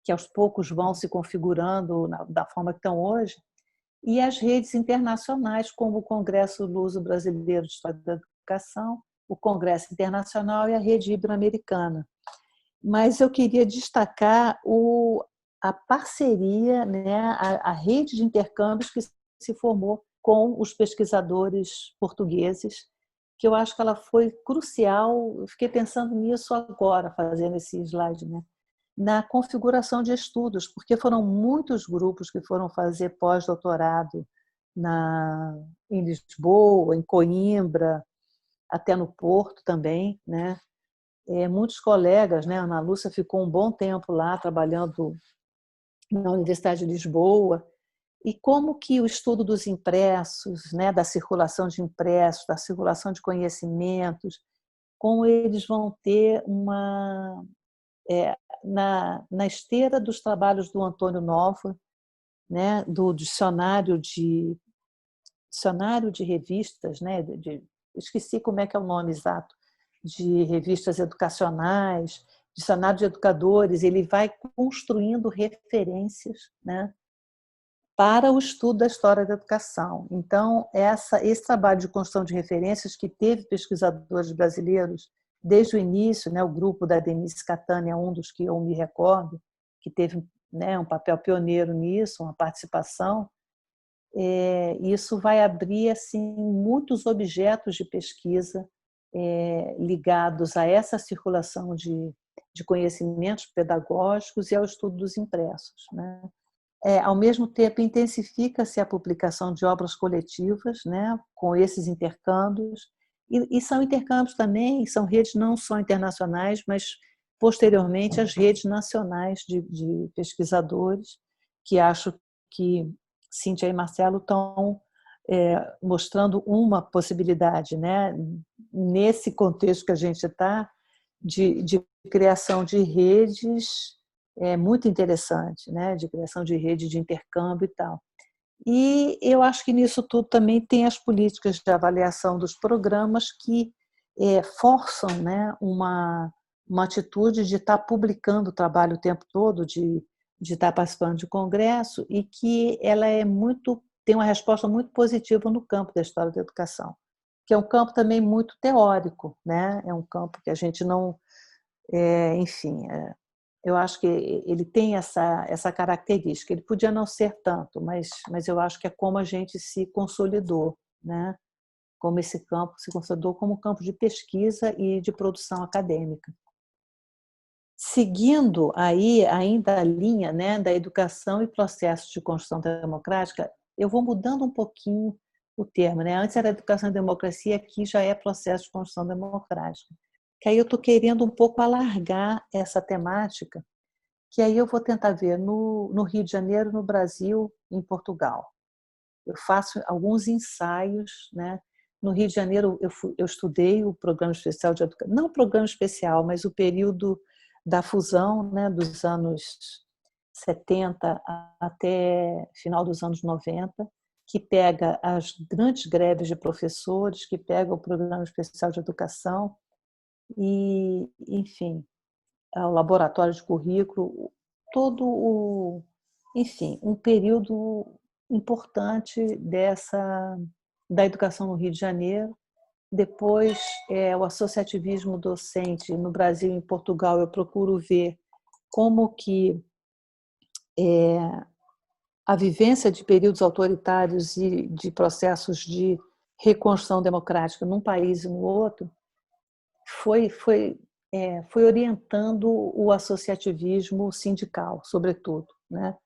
que aos poucos vão se configurando da forma que estão hoje, e as redes internacionais, como o Congresso Luso Brasileiro de História da Educação, o Congresso Internacional e a Rede Ibero-Americana. Mas eu queria destacar a parceria, né, a rede de intercâmbios que se formou com os pesquisadores portugueses, que eu acho que ela foi crucial. Eu fiquei pensando nisso agora, fazendo esse slide, né? Na configuração de estudos, porque foram muitos grupos que foram fazer pós-doutorado em Lisboa, em Coimbra, até no Porto também, né? Muitos colegas, né? A Ana Lúcia ficou um bom tempo lá trabalhando na Universidade de Lisboa. E como que o estudo dos impressos, né? Da circulação de impressos, da circulação de conhecimentos, como eles vão ter na esteira dos trabalhos do Antônio Nova, né? Do dicionário de revistas, né? Esqueci como é que é o nome exato, de revistas educacionais, dicionário de educadores. Ele vai construindo referências, né, para o estudo da história da educação. Então, esse trabalho de construção de referências, que teve pesquisadores brasileiros desde o início, né, o grupo da Denise Catania, um dos que eu me recordo, que teve, né, um papel pioneiro nisso, uma participação. Isso vai abrir assim muitos objetos de pesquisa ligados a essa circulação de conhecimentos pedagógicos e ao estudo dos impressos, né? Ao mesmo tempo, intensifica-se a publicação de obras coletivas, né, com esses intercâmbios, e são intercâmbios também, são redes não só internacionais, mas posteriormente as redes nacionais de pesquisadores, que acho que Cíntia e Marcelo estão mostrando uma possibilidade, né, nesse contexto que a gente está, de criação de redes muito interessante, né, de criação de rede de intercâmbio e tal. E eu acho que nisso tudo também tem as políticas de avaliação dos programas que forçam, né, uma atitude de estar publicando o trabalho o tempo todo, de estar participando de congresso, e que ela tem uma resposta muito positiva no campo da história da educação, que é um campo também muito teórico, né? É um campo que a gente não... enfim, eu acho que ele tem essa característica. Ele podia não ser tanto, mas eu acho que é como a gente se consolidou, né? Como esse campo se consolidou como campo de pesquisa e de produção acadêmica. Seguindo aí ainda a linha, né, da educação e processos de construção democrática, eu vou mudando um pouquinho o termo, né? Antes era educação e democracia, aqui já é processo de construção democrática. Que aí eu estou querendo um pouco alargar essa temática, que aí eu vou tentar ver no Rio de Janeiro, no Brasil, em Portugal. Eu faço alguns ensaios, né, No Rio de Janeiro, eu estudei o Programa Especial de Educação, não o Programa Especial, mas o período da fusão, né, dos anos 70 até final dos anos 90, que pega as grandes greves de professores, que pega o Programa Especial de Educação e, enfim, o laboratório de currículo, todo enfim, um período importante da educação no Rio de Janeiro. Depois, o associativismo docente no Brasil e em Portugal, eu procuro ver como que a vivência de períodos autoritários e de processos de reconstrução democrática num país e no outro foi orientando o associativismo sindical, sobretudo, né?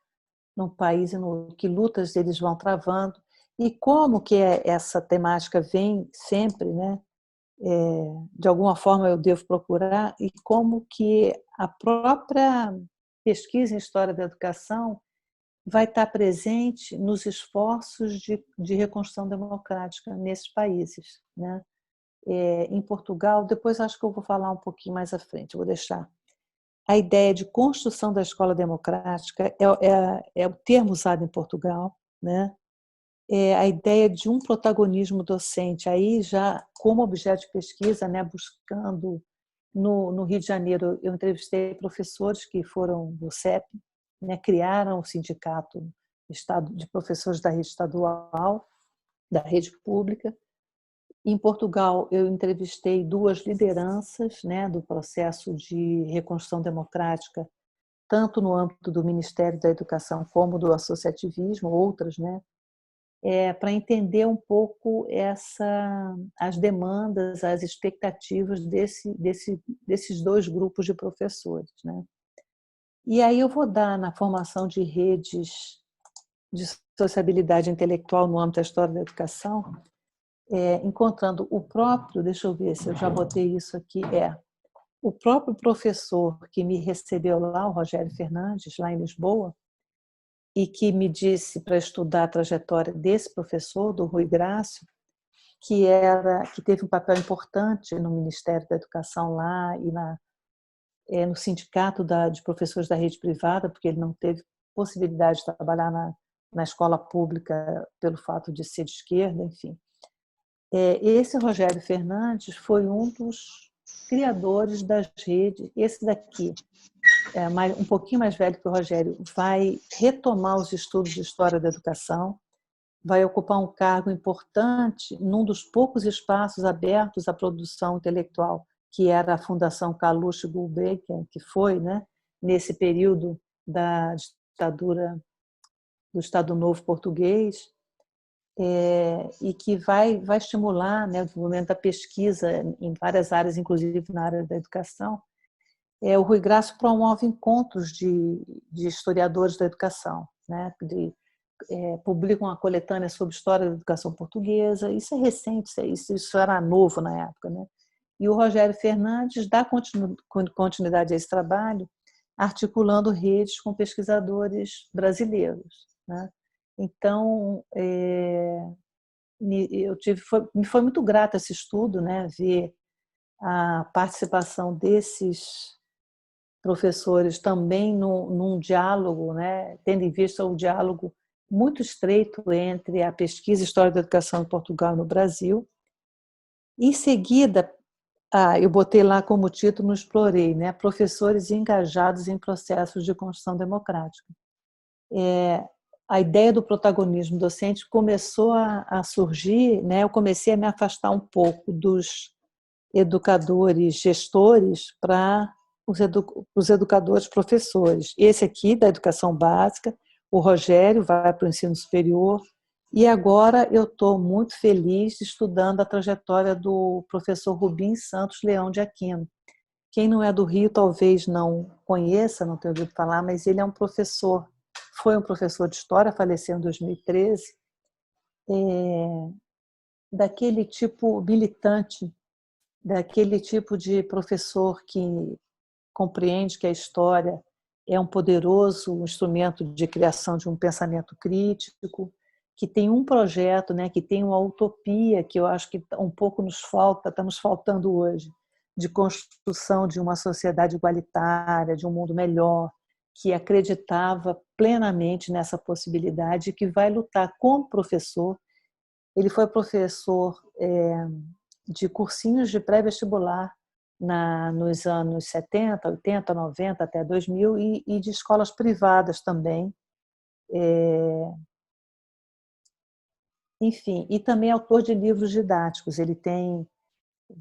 Num país e no outro, que lutas eles vão travando e como que essa temática vem sempre, né? De alguma forma eu devo procurar, e como que a própria pesquisa em história da educação vai estar presente nos esforços de reconstrução democrática nesses países, né? Em Portugal, depois acho que eu vou falar um pouquinho mais à frente, eu vou deixar. A ideia de construção da escola democrática é o termo usado em Portugal, né? A ideia de um protagonismo docente, aí já como objeto de pesquisa, né, buscando no Rio de Janeiro, eu entrevistei professores que foram do CEP, né, criaram o sindicato de professores da rede estadual, da rede pública. Em Portugal, eu entrevistei duas lideranças, né, do processo de reconstrução democrática, tanto no âmbito do Ministério da Educação como do associativismo, outras, né, para entender um pouco as demandas, as expectativas desses dois grupos de professores, né? E aí eu vou dar na formação de redes de sociabilidade intelectual no âmbito da história da educação, encontrando o próprio, deixa eu ver se eu já botei isso aqui, o próprio professor que me recebeu lá, o Rogério Fernandes, lá em Lisboa, e que me disse para estudar a trajetória desse professor, do Rui Grácio, que teve um papel importante no Ministério da Educação lá e no sindicato de professores da rede privada, porque ele não teve possibilidade de trabalhar na escola pública pelo fato de ser de esquerda, enfim. Esse Rogério Fernandes foi um dos criadores das redes. Esse daqui, um pouquinho mais velho que o Rogério, vai retomar os estudos de história da educação, vai ocupar um cargo importante num dos poucos espaços abertos à produção intelectual, que era a Fundação Carluxo Gulbenkian, que foi, né, nesse período da ditadura do Estado Novo Português, e que vai estimular, né, o desenvolvimento da pesquisa em várias áreas, inclusive na área da educação. O Rui Grácio promove encontros de historiadores da educação, né, publica uma coletânea sobre história da educação portuguesa. Isso é recente, isso era novo na época, né? E o Rogério Fernandes dá continuidade a esse trabalho, articulando redes com pesquisadores brasileiros, né? Então, me foi muito grato esse estudo, né? Ver a participação desses professores também num diálogo, né? Tendo em vista o diálogo muito estreito entre a pesquisa e história da educação em Portugal e no Brasil. Em seguida, eu botei lá como título, explorei, né? Professores engajados em processos de construção democrática. A ideia do protagonismo docente começou a surgir, né? Eu comecei a me afastar um pouco dos educadores gestores para os educadores professores. Esse aqui, da educação básica, o Rogério vai para o ensino superior, e agora eu estou muito feliz estudando a trajetória do professor Rubens Santos Leão de Aquino. Quem não é do Rio talvez não conheça, não tenha ouvido falar, mas ele é um professor, foi um professor de história, faleceu em 2013, daquele tipo militante, daquele tipo de professor que compreende que a história é um poderoso instrumento de criação de um pensamento crítico, que tem um projeto, né, que tem uma utopia que eu acho que um pouco nos falta, estamos faltando hoje, de construção de uma sociedade igualitária, de um mundo melhor, que acreditava plenamente nessa possibilidade, que vai lutar como professor. Ele foi professor de cursinhos de pré-vestibular nos anos 70, 80, 90, até 2000, e de escolas privadas também. Enfim, e também é autor de livros didáticos. Ele tem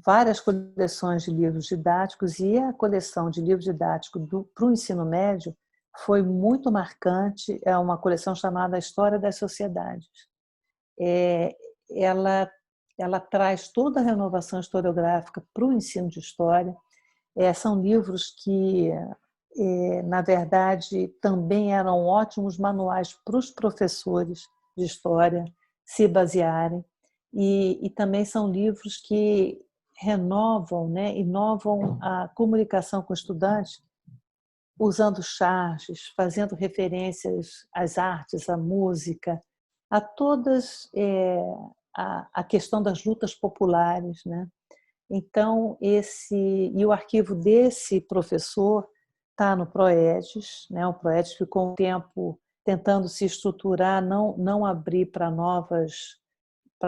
várias coleções de livros didáticos, e a coleção de livros didáticos para o ensino médio foi muito marcante. É uma coleção chamada A História das Sociedades. Ela traz toda a renovação historiográfica para o ensino de história. São livros que, na verdade, também eram ótimos manuais para os professores de história se basearem, e também são livros que renovam, né, inovam a comunicação com estudantes, usando charges, fazendo referências às artes, à música, a todas a questão das lutas populares, né? Então e o arquivo desse professor está no Proedes, né? O Proedes ficou um tempo tentando se estruturar, não abrir para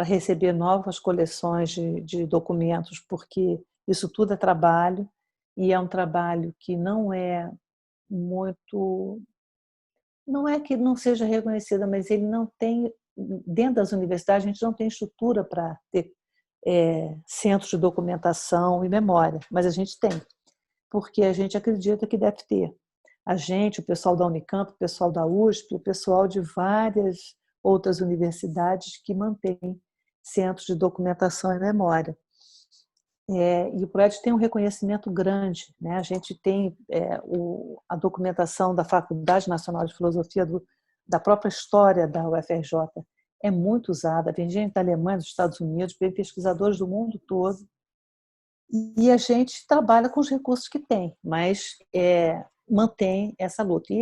receber novas coleções de documentos, porque isso tudo é trabalho, e é um trabalho que não é muito, não é que não seja reconhecido, mas ele não tem, dentro das universidades a gente não tem estrutura para ter centros de documentação e memória, mas a gente tem, porque a gente acredita que deve ter. A gente, o pessoal da Unicamp, o pessoal da USP, o pessoal de várias outras universidades que mantêm centros de documentação e memória. E o Proedes tem um reconhecimento grande, né? A gente tem a documentação da Faculdade Nacional de Filosofia, da própria história da UFRJ, é muito usada. Vem gente da Alemanha, dos Estados Unidos, vem pesquisadores do mundo todo, e a gente trabalha com os recursos que tem, mas mantém essa luta.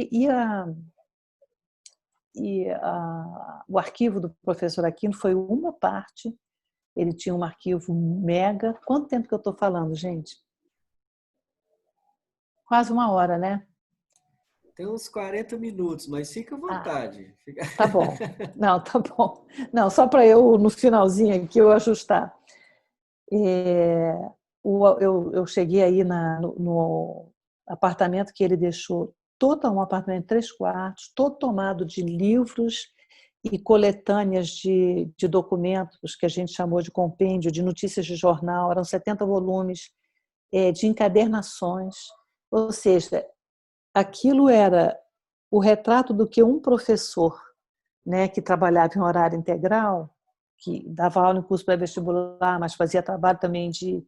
O arquivo do professor Aquino foi uma parte. Ele tinha um arquivo mega. Quanto tempo que eu estou falando, gente? Quase uma hora, né? Tem uns 40 minutos, mas fica à vontade. Tá bom. Não, tá bom. Não, só para eu, no finalzinho aqui, eu ajustar. Eu cheguei aí no apartamento que ele deixou, um apartamento de 3 quartos, todo tomado de livros e coletâneas de documentos, que a gente chamou de compêndio, de notícias de jornal, eram 70 volumes, de encadernações. Ou seja, aquilo era o retrato do que um professor, né, que trabalhava em horário integral, que dava aula em curso pré-vestibular, mas fazia trabalho também de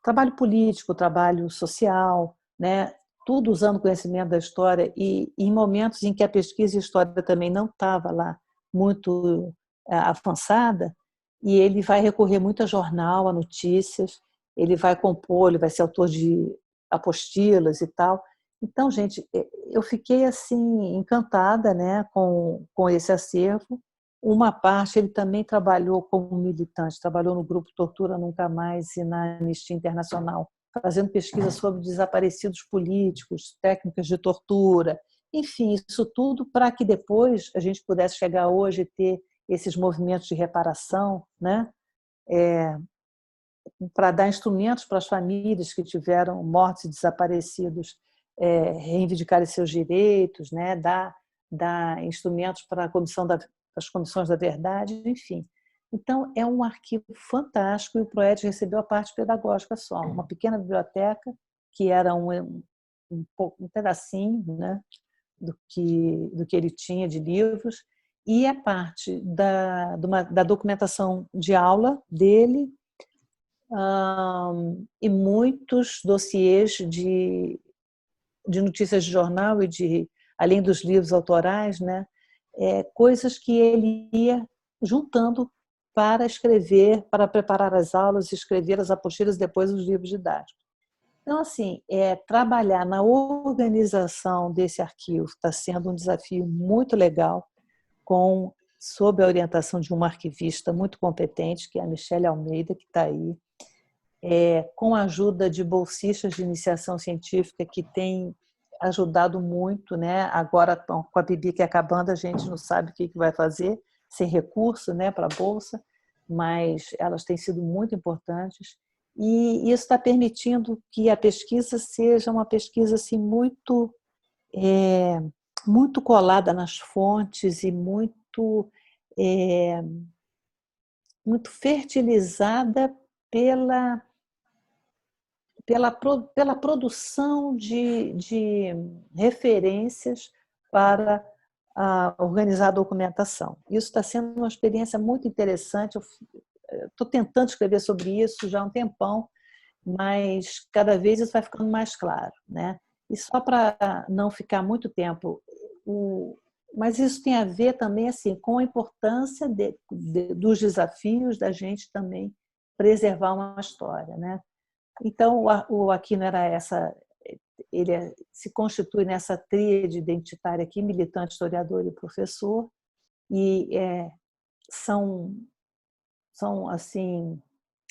trabalho político, trabalho social, né, tudo usando conhecimento da história, e em momentos em que a pesquisa em história também não estava lá muito avançada, e ele vai recorrer muito a jornal, a notícias, ele vai compor, ele vai ser autor de apostilas e tal. Então, gente, eu fiquei assim encantada, né, com esse acervo. Uma parte ele também trabalhou como militante, trabalhou no grupo Tortura Nunca Mais e na Anistia Internacional, fazendo pesquisa sobre desaparecidos políticos, técnicas de tortura, enfim, isso tudo para que depois a gente pudesse chegar hoje e ter esses movimentos de reparação, né? Para dar instrumentos para as famílias que tiveram mortos e desaparecidos reivindicarem seus direitos, né? Dar instrumentos para as comissões da verdade, enfim. Então, é um arquivo fantástico, e o Proedes recebeu a parte pedagógica só, uma pequena biblioteca, que era um pedacinho, né, do que ele tinha de livros, e a parte da documentação de aula dele, e muitos dossiês de notícias de jornal e além dos livros autorais, né, coisas que ele ia juntando para escrever, para preparar as aulas, escrever as apostilas e depois os livros didáticos. Então, assim, trabalhar na organização desse arquivo está sendo um desafio muito legal, com sob a orientação de uma arquivista muito competente, que é a Michele Almeida, que está aí, com a ajuda de bolsistas de iniciação científica que têm ajudado muito, né? Agora, com a PIBIC acabando, a gente não sabe o que vai fazer, sem recurso, né, para a bolsa, mas elas têm sido muito importantes. E isso está permitindo que a pesquisa seja uma pesquisa assim, muito, muito colada nas fontes e muito fertilizada pela produção de referências para organizar a documentação. Isso está sendo uma experiência muito interessante. Eu estou tentando escrever sobre isso já há um tempão, mas cada vez isso vai ficando mais claro, né? E só para não ficar muito tempo, mas isso tem a ver também assim com a importância dos desafios da gente também preservar uma história, né? Então o Aquino era ele se constitui nessa tríade identitária aqui, militante, historiador e professor, e são assim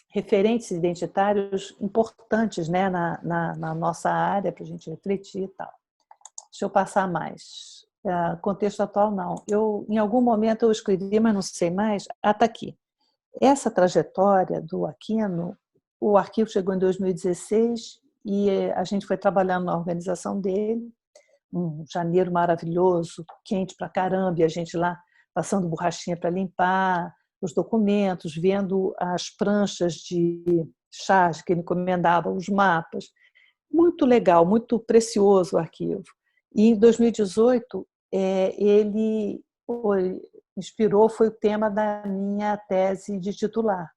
referentes identitários importantes, né, na nossa área para a gente refletir e tal. Deixa eu passar mais. Contexto atual, não. Em algum momento eu escrevi, mas não sei mais. Está aqui. Essa trajetória do Aquino, o arquivo chegou em 2016 e a gente foi trabalhando na organização dele, um janeiro maravilhoso, quente pra caramba, e a gente lá passando borrachinha para limpar os documentos, vendo as pranchas de charge que ele encomendava, os mapas. Muito legal, muito precioso o arquivo. E em 2018, ele foi o tema da minha tese de titular.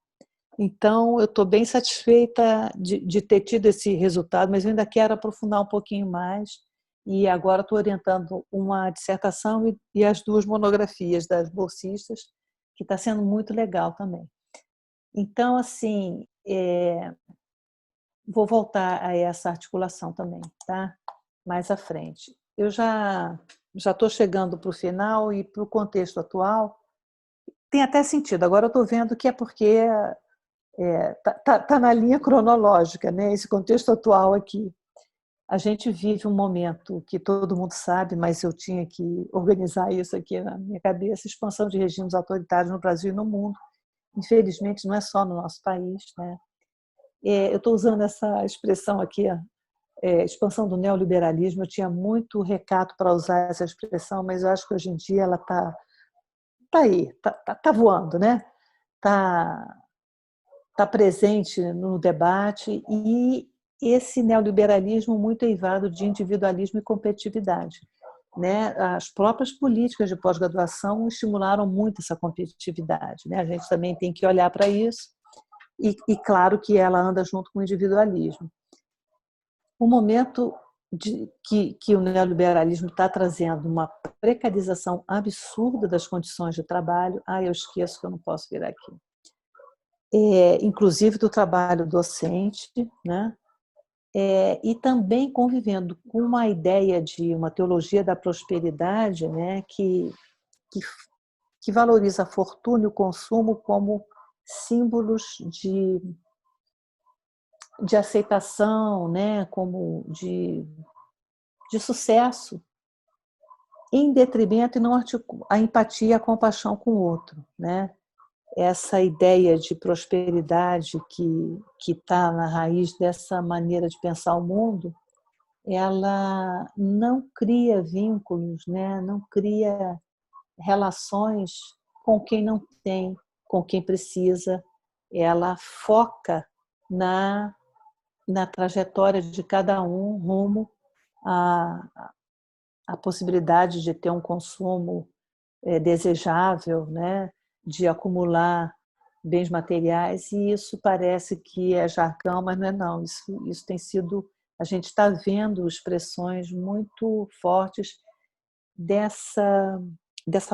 Então, eu estou bem satisfeita de ter tido esse resultado, mas eu ainda quero aprofundar um pouquinho mais. E agora estou orientando uma dissertação e as 2 monografias das bolsistas, que está sendo muito legal também. Então, assim, vou voltar a essa articulação também, tá? Mais à frente. Eu já estou chegando para o final e para o contexto atual. Tem até sentido. Agora eu estou vendo que é porque tá na linha cronológica, né? Esse contexto atual aqui. A gente vive um momento que todo mundo sabe, mas eu tinha que organizar isso aqui na minha cabeça, expansão de regimes autoritários no Brasil e no mundo. Infelizmente, não é só no nosso país, né? Eu estou usando essa expressão aqui, expansão do neoliberalismo. Eu tinha muito recato para usar essa expressão, mas eu acho que hoje em dia ela está aí, está voando, né? Tá presente no debate, e esse neoliberalismo muito eivado de individualismo e competitividade, né? As próprias políticas de pós-graduação estimularam muito essa competitividade, né? A gente também tem que olhar para isso, e claro que ela anda junto com o individualismo. O momento que o neoliberalismo está trazendo uma precarização absurda das condições de trabalho. Eu esqueço que eu não posso virar aqui. Inclusive do trabalho docente, né? E também convivendo com uma ideia de uma teologia da prosperidade, né? que valoriza a fortuna e o consumo como símbolos de aceitação, né? Como de sucesso, em detrimento e não a empatia e a compaixão com o outro, né? Essa ideia de prosperidade que está na raiz dessa maneira de pensar o mundo, ela não cria vínculos, né? Não cria relações com quem não tem, com quem precisa. Ela foca na trajetória de cada um rumo a possibilidade de ter um consumo desejável, né? De acumular bens materiais, e isso parece que é jargão, mas não é não. Isso tem sido, a gente está vendo expressões muito fortes dessa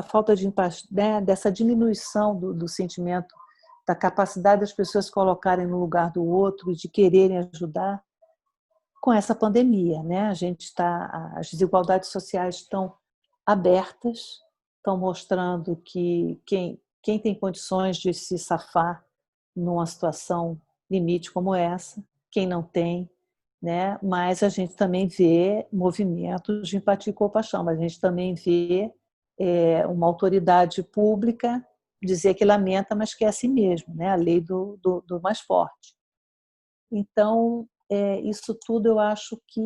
falta de empatia, né? Dessa diminuição do sentimento, da capacidade das pessoas se colocarem no lugar do outro e de quererem ajudar. Com essa pandemia, né? As desigualdades sociais estão abertas, estão mostrando que quem tem condições de se safar numa situação limite como essa, quem não tem, né? Mas a gente também vê movimentos de empatia e compaixão, mas a gente também vê uma autoridade pública dizer que lamenta, mas que é assim mesmo, né? A lei do mais forte. Então, isso tudo eu acho que,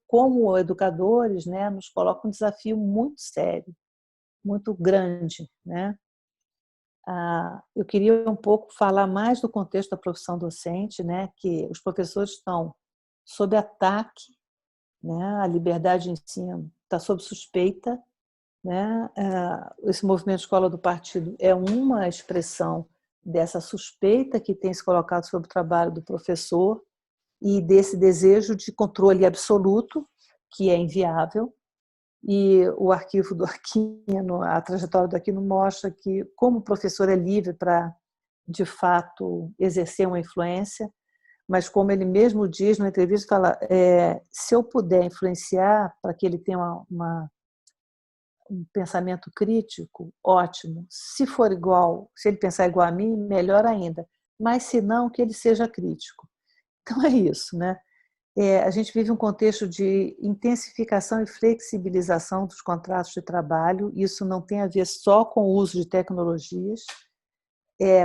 como educadores, né, nos coloca um desafio muito sério, muito grande, né? Eu queria um pouco falar mais do contexto da profissão docente, né, que os professores estão sob ataque, né, a liberdade de ensino está sob suspeita, né? Esse movimento Escola do Partido é uma expressão dessa suspeita que tem se colocado sobre o trabalho do professor e desse desejo de controle absoluto, que é inviável. E o arquivo do Aquino, a trajetória do Aquino mostra que como o professor é livre para, de fato, exercer uma influência, mas como ele mesmo diz na entrevista, fala, se eu puder influenciar para que ele tenha um pensamento crítico, ótimo. Se for igual, se ele pensar igual a mim, melhor ainda. Mas se não, que ele seja crítico. Então é isso, né? A gente vive um contexto de intensificação e flexibilização dos contratos de trabalho. Isso não tem a ver só com o uso de tecnologias,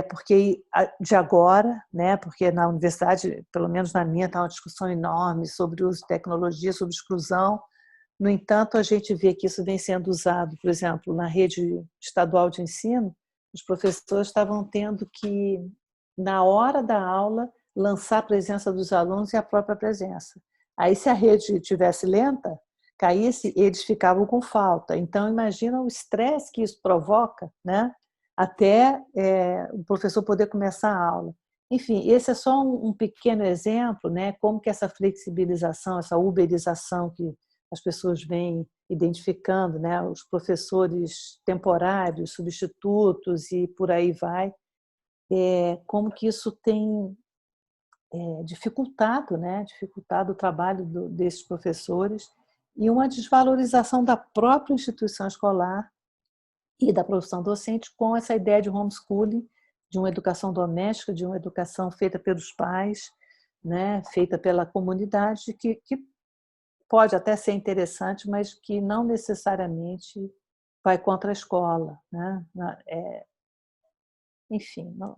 porque de agora, né? Porque na universidade, pelo menos na minha, está uma discussão enorme sobre o uso de tecnologia, sobre exclusão. No entanto, a gente vê que isso vem sendo usado, por exemplo, na rede estadual de ensino, os professores estavam tendo que, na hora da aula, lançar a presença dos alunos e a própria presença. Aí, se a rede estivesse lenta, caísse, eles ficavam com falta. Então, imagina o estresse que isso provoca, né? Até o professor poder começar a aula. Enfim, esse é só um pequeno exemplo, né? Como que essa flexibilização, essa uberização que as pessoas vêm identificando, né? Os professores temporários, substitutos e por aí vai, como que isso tem dificultado, né? Dificultado o trabalho desses professores e uma desvalorização da própria instituição escolar e da profissão docente com essa ideia de homeschooling, de uma educação doméstica, de uma educação feita pelos pais, né? Feita pela comunidade, que pode até ser interessante, mas que não necessariamente vai contra a escola, né? Enfim, não,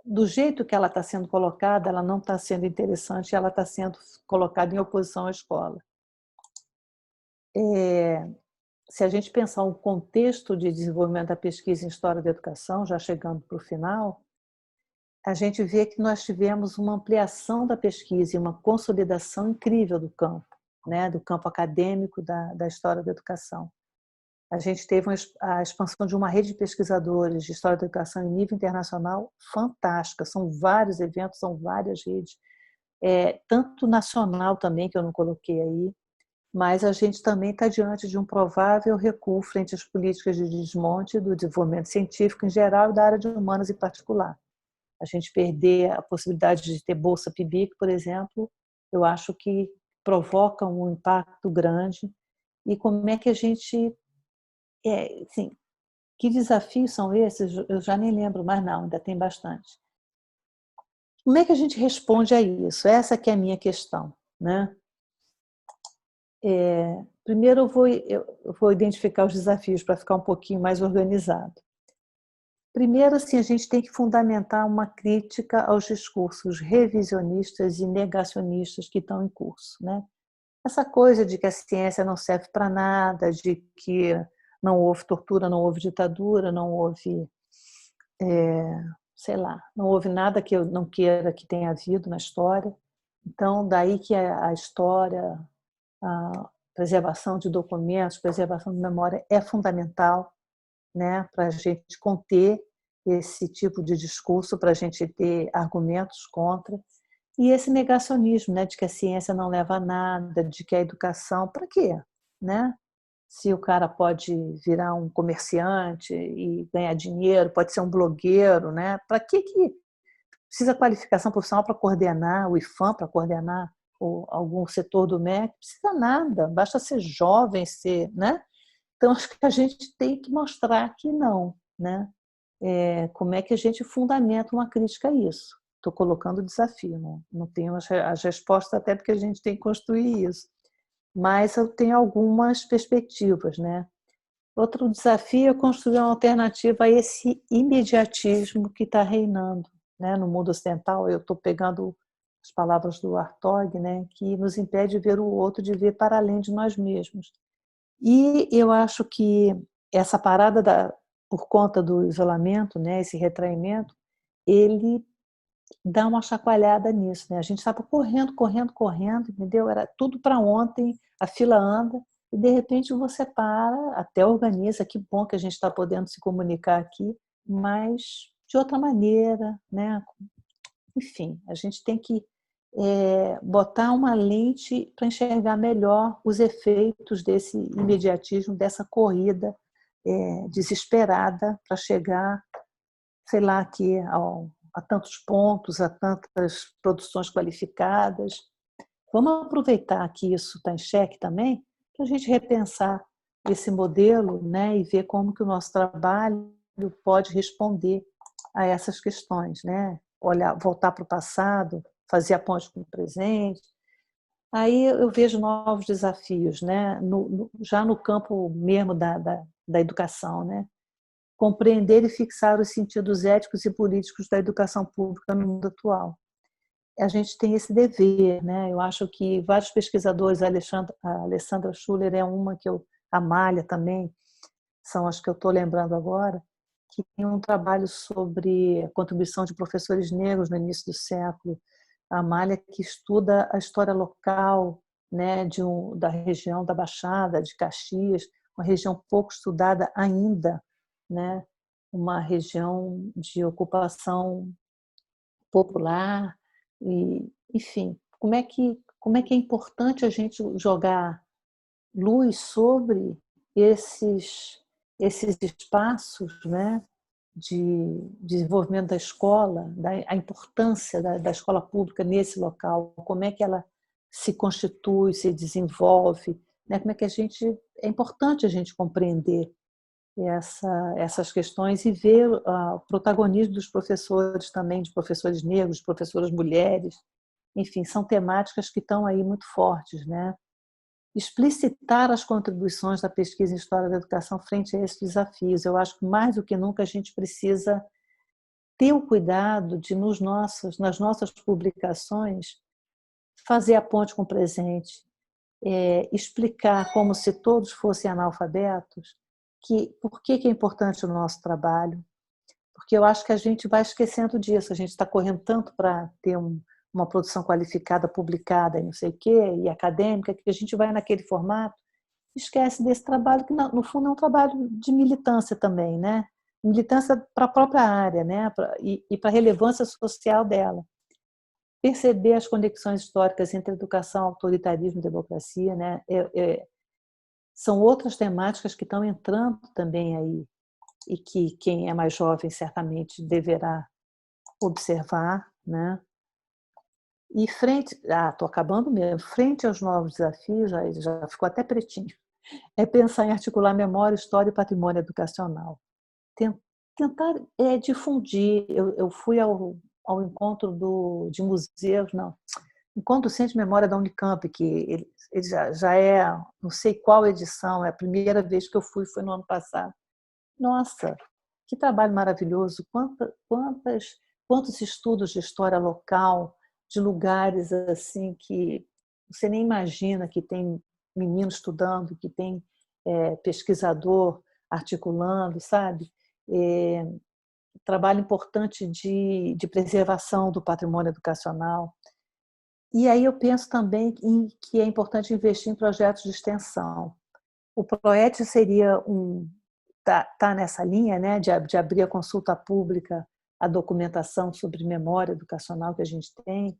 do jeito que ela está sendo colocada, ela não está sendo interessante, ela está sendo colocada em oposição à escola. Se a gente pensar um contexto de desenvolvimento da pesquisa em História da Educação, já chegando para o final, a gente vê que nós tivemos uma ampliação da pesquisa e uma consolidação incrível do campo, né? Do campo acadêmico da História da Educação. A gente teve a expansão de uma rede de pesquisadores de História da Educação em nível internacional fantástica. São vários eventos, são várias redes, tanto nacional também, que eu não coloquei aí, mas a gente também está diante de um provável recuo frente às políticas de desmonte do desenvolvimento científico em geral e da área de humanas em particular. A gente perder a possibilidade de ter bolsa PIBIC, por exemplo, eu acho que provoca um impacto grande. E como é que a gente... assim, que desafios são esses? Eu já nem lembro mais não, ainda tem bastante. Como é que a gente responde a isso? Essa que é a minha questão, né? Primeiro eu vou identificar os desafios para ficar um pouquinho mais organizado. Primeiro, assim, a gente tem que fundamentar uma crítica aos discursos revisionistas e negacionistas que estão em curso, né? Essa coisa de que a ciência não serve para nada, de que não houve tortura, não houve ditadura, não houve, sei lá, não houve nada que eu não queira que tenha havido na história. Então, daí que a história, a preservação de documentos, preservação de memória é fundamental, né, para a gente conter esse tipo de discurso, para a gente ter argumentos contra. E esse negacionismo, né, de que a ciência não leva a nada, de que a educação, para quê? Né? Se o cara pode virar um comerciante e ganhar dinheiro, pode ser um blogueiro, né? Para que precisa qualificação profissional para coordenar o IFAM, para coordenar algum setor do MEC? Não precisa nada, basta ser jovem, ser, né? Então, acho que a gente tem que mostrar que não, né? Como é que a gente fundamenta uma crítica a isso? Estou colocando o desafio, não tenho as respostas, até porque a gente tem que construir isso. Mas eu tenho algumas perspectivas, né? Outro desafio é construir uma alternativa a esse imediatismo que está reinando, né? No mundo ocidental. Eu estou pegando as palavras do Hartog, né? Que nos impede de ver o outro, de ver para além de nós mesmos. E eu acho que essa parada por conta do isolamento, né? Esse retraimento, ele dá uma chacoalhada nisso, né? A gente estava correndo, correndo, correndo, entendeu? Era tudo para ontem, a fila anda, e de repente você para, até organiza, que bom que a gente está podendo se comunicar aqui, mas de outra maneira, né? Enfim, a gente tem que botar uma lente para enxergar melhor os efeitos desse imediatismo, dessa corrida desesperada para chegar, sei lá, aqui a tantos pontos, a tantas produções qualificadas. Vamos aproveitar que isso está em xeque também, para a gente repensar esse modelo, né, e ver como que o nosso trabalho pode responder a essas questões, né? Olhar, voltar para o passado, fazer a ponte com o presente. Aí eu vejo novos desafios, né? Já no campo mesmo da educação, né? Compreender e fixar os sentidos éticos e políticos da educação pública no mundo atual. A gente tem esse dever, né? Eu acho que vários pesquisadores, a Alessandra Schuller é uma a Malha também, são as que eu estou lembrando agora, que tem um trabalho sobre a contribuição de professores negros no início do século. A Malha que estuda a história local, né, da região da Baixada, de Caxias, uma região pouco estudada ainda, né, uma região de ocupação popular, e, enfim, como é que é importante a gente jogar luz sobre esses espaços, né, de desenvolvimento da escola, a importância da escola pública nesse local, como é que ela se constitui, se desenvolve, né, como é que é importante a gente compreender essas questões e ver o protagonismo dos professores também, de professores negros, de professoras mulheres, enfim, são temáticas que estão aí muito fortes, né? Explicitar as contribuições da pesquisa em História da Educação frente a esses desafios. Eu acho que mais do que nunca a gente precisa ter o cuidado de, nas nossas publicações, fazer a ponte com o presente, explicar como se todos fossem analfabetos, por que é importante o nosso trabalho, porque eu acho que a gente vai esquecendo disso, a gente está correndo tanto para ter uma produção qualificada, publicada, e não sei o quê, e acadêmica, que a gente vai naquele formato, esquece desse trabalho, que no fundo é um trabalho de militância também, né? Militância para a própria área, né? E para a relevância social dela. Perceber as conexões históricas entre educação, autoritarismo e democracia, né? São outras temáticas que estão entrando também aí, e que quem é mais jovem certamente deverá observar, né? E estou acabando mesmo, frente aos novos desafios, já ficou até pretinho, é pensar em articular memória, história e patrimônio educacional. Tentar difundir. Eu fui ao encontro de museus, não, Encontro do Centro de Memória da Unicamp, que ele já é, não sei qual edição, é a primeira vez que eu fui, foi no ano passado. Nossa, que trabalho maravilhoso! Quantos estudos de história local, de lugares assim que você nem imagina que tem menino estudando, que tem pesquisador articulando, sabe? Trabalho importante de preservação do patrimônio educacional. E aí eu penso também que é importante investir em projetos de extensão. O PROET seria tá nessa linha, né, de abrir a consulta pública, a documentação sobre memória educacional que a gente tem.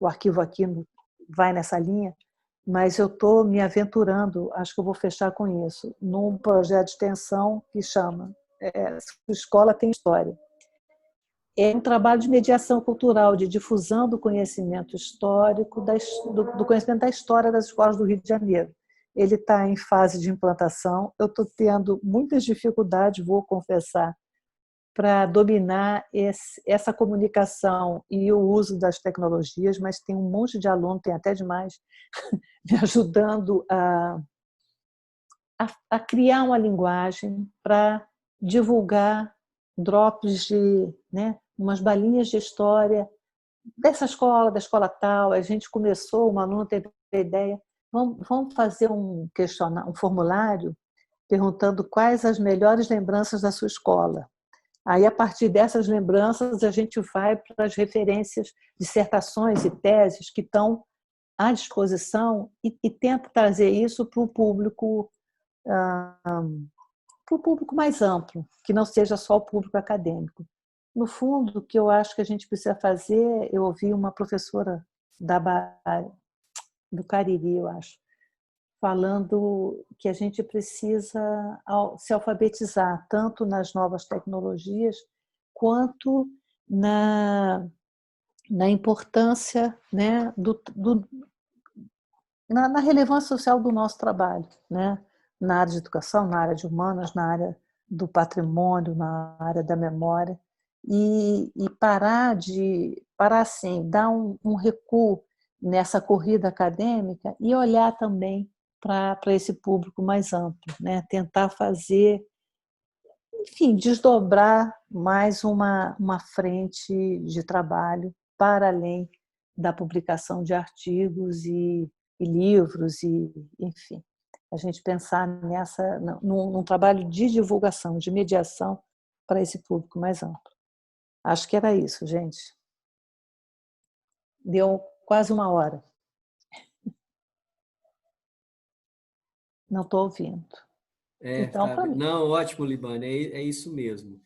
O Arquivo Aquino vai nessa linha, mas eu estou me aventurando, acho que eu vou fechar com isso, num projeto de extensão que chama Escola Tem História. É um trabalho de mediação cultural, de difusão do conhecimento histórico, do conhecimento da história das escolas do Rio de Janeiro. ele está em fase de implantação. Eu estou tendo muitas dificuldades, vou confessar, para dominar essa comunicação e o uso das tecnologias, mas tem um monte de aluno, tem até demais, me ajudando a criar uma linguagem para divulgar drops de, né, umas balinhas de história dessa escola, da escola tal. A gente começou, uma aluna teve a ideia, vamos fazer um questionário, um formulário perguntando quais as melhores lembranças da sua escola. Aí, a partir dessas lembranças, a gente vai para as referências, dissertações e teses que estão à disposição e tenta trazer isso para o público mais amplo, que não seja só o público acadêmico. No fundo, o que eu acho que a gente precisa fazer, eu ouvi uma professora do Cariri, eu acho, falando que a gente precisa se alfabetizar tanto nas novas tecnologias quanto na importância, né, na relevância social do nosso trabalho, né, na área de educação, na área de humanas, na área do patrimônio, na área da memória, e parar assim, dar um recuo nessa corrida acadêmica e olhar também para esse público mais amplo, né? Tentar fazer, enfim, desdobrar mais uma frente de trabalho para além da publicação de artigos e livros, enfim. A gente pensar num trabalho de divulgação, de mediação para esse público mais amplo. Acho que era isso, gente. Deu quase 1 hora. Não estou ouvindo. Então, Tá, não, ótimo, Libane, é isso mesmo.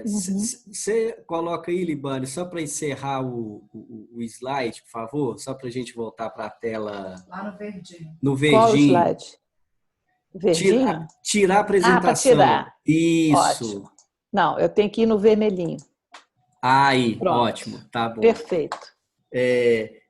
Você coloca aí, Libane, só para encerrar o slide, por favor, só para a gente voltar para a tela. Lá no verdinho. No qual o verdinho. slide? Verdinho? Tirar a apresentação. Para tirar. Isso. Ótimo. Não, eu tenho que ir no vermelhinho. Aí, Pronto. ótimo, tá bom. Perfeito.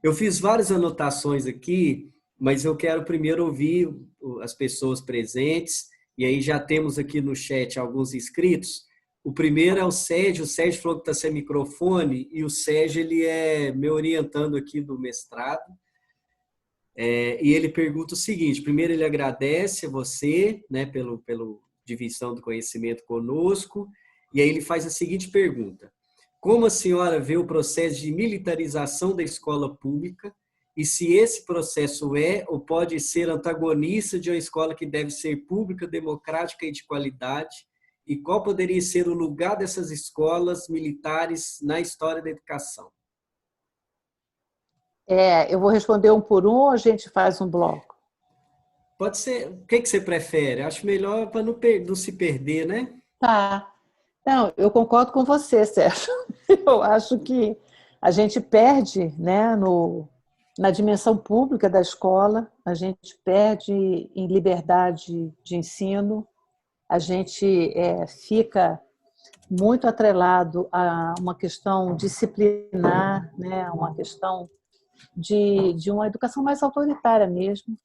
Eu fiz várias anotações aqui, mas eu quero primeiro ouvir as pessoas presentes, e aí já temos aqui no chat alguns inscritos. O primeiro é o Sérgio falou que está sem microfone, e o Sérgio ele é me orientando aqui do mestrado, e ele pergunta o seguinte: primeiro ele agradece a você, né, pelo divisão do conhecimento conosco, e aí ele faz a seguinte pergunta: como a senhora vê o processo de militarização da escola pública e se esse processo é ou pode ser antagonista de uma escola que deve ser pública, democrática e de qualidade? E qual poderia ser o lugar dessas escolas militares na história da educação? Eu vou responder um por um ou a gente faz um bloco? Pode ser. O que você prefere? Acho melhor para não se perder, né? Tá. Não, eu concordo com você, Sérgio. Eu acho que a gente perde, né, na dimensão pública da escola, a gente perde em liberdade de ensino, a gente fica muito atrelado a uma questão disciplinar, né, uma questão de uma educação mais autoritária mesmo.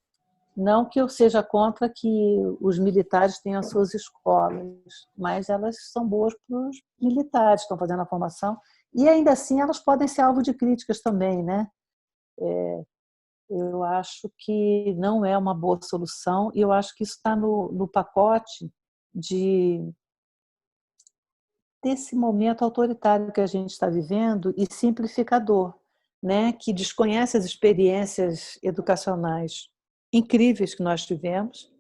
Não que eu seja contra que os militares tenham as suas escolas, mas elas são boas para os militares, estão fazendo a formação, e ainda assim elas podem ser alvo de críticas também, né? Eu acho que não é uma boa solução, e eu acho que isso está no pacote desse momento autoritário que a gente está vivendo e simplificador, né? Que desconhece as experiências educacionais incríveis que nós tivemos,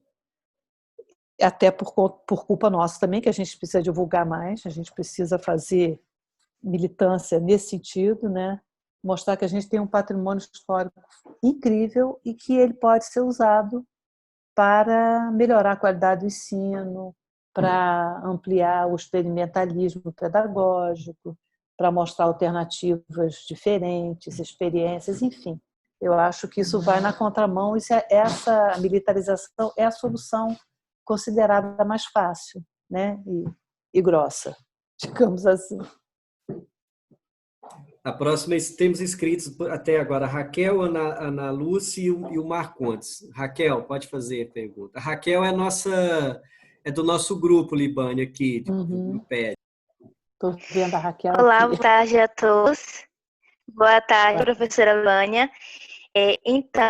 até por culpa nossa também, que a gente precisa divulgar mais, a gente precisa fazer militância nesse sentido, né? Mostrar que a gente tem um patrimônio histórico incrível e que ele pode ser usado para melhorar a qualidade do ensino, para ampliar o experimentalismo pedagógico, para mostrar alternativas diferentes, experiências, enfim. Eu acho que isso vai na contramão, e essa militarização é a solução considerada mais fácil, né? E grossa, digamos assim. A próxima, temos inscritos até agora a Raquel, Ana Lúcia e o Marcondes. Raquel, pode fazer a pergunta. A Raquel é do nosso grupo, Libânia, aqui, do PED. Estou vendo a Raquel Olá, aqui. boa tarde a todos. Boa tarde, professora Vânia. Então,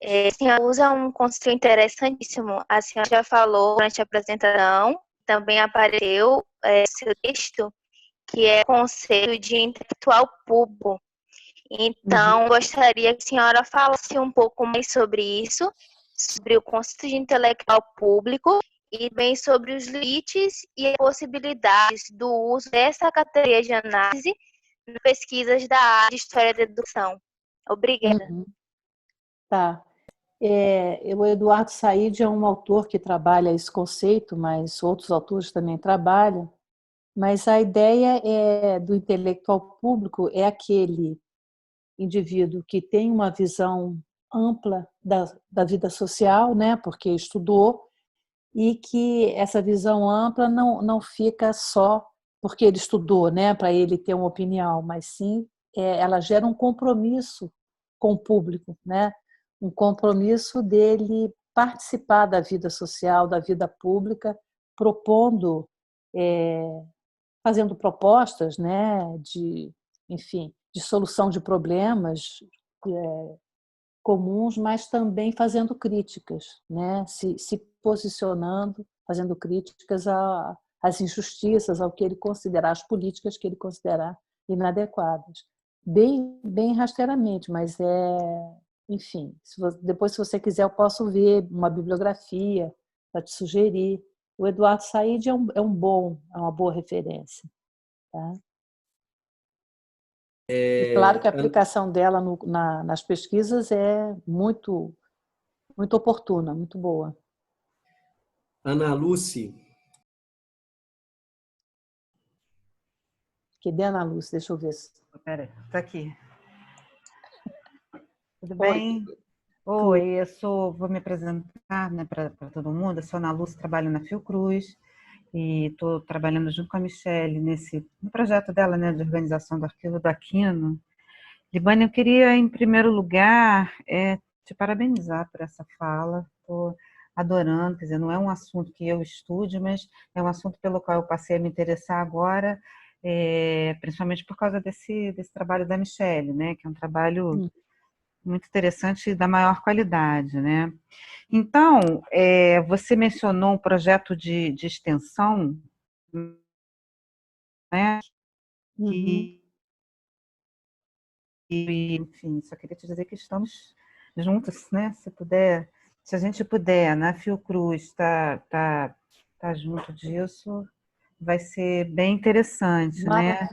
a senhora usa um conceito interessantíssimo. A senhora já falou durante a apresentação, também apareceu seu texto, que é o conceito de intelectual público. Então, gostaria que a senhora falasse um pouco mais sobre isso, sobre o conceito de intelectual público e bem sobre os limites e as possibilidades do uso dessa categoria de análise nas pesquisas da área de História da Educação. Obrigada. Tá. O Eduardo Said é um autor que trabalha esse conceito, mas outros autores também trabalham. Mas a ideia do intelectual público é aquele indivíduo que tem uma visão ampla da vida social, né, porque estudou, e que essa visão ampla não fica só porque ele estudou, né, para ele ter uma opinião, mas sim ela gera um compromisso com o público, né, um compromisso dele participar da vida social, da vida pública, propondo, fazendo propostas, né, enfim, de solução de problemas comuns, mas também fazendo críticas, né? Se posicionando, fazendo críticas às injustiças, ao que ele considerar, às políticas que ele considerar inadequadas. Bem rasteiramente, mas enfim, depois, se você quiser, eu posso ver uma bibliografia para te sugerir. O Eduardo Said é uma boa referência. Tá? E claro que a aplicação dela nas pesquisas é muito, muito oportuna, muito boa. Ana Lúcia. Cadê a Ana Lúcia? Deixa eu ver. Peraí, está aqui. Tudo Oi. bem? Oi, vou me apresentar, né, para todo mundo. Eu sou Ana Lúcia, trabalho na Fiocruz e estou trabalhando junto com a Michelle no projeto dela, né, de organização do arquivo do Aquino. Libânia, eu queria, em primeiro lugar, te parabenizar por essa fala. Estou adorando, quer dizer, não é um assunto que eu estude, mas é um assunto pelo qual eu passei a me interessar agora, principalmente por causa desse trabalho da Michelle, né, que é um trabalho muito interessante e da maior qualidade, né? Então, você mencionou um projeto de extensão, né? Enfim, só queria te dizer que estamos juntos, né? Se a gente puder, na Fiocruz, tá junto disso, vai ser bem interessante, né?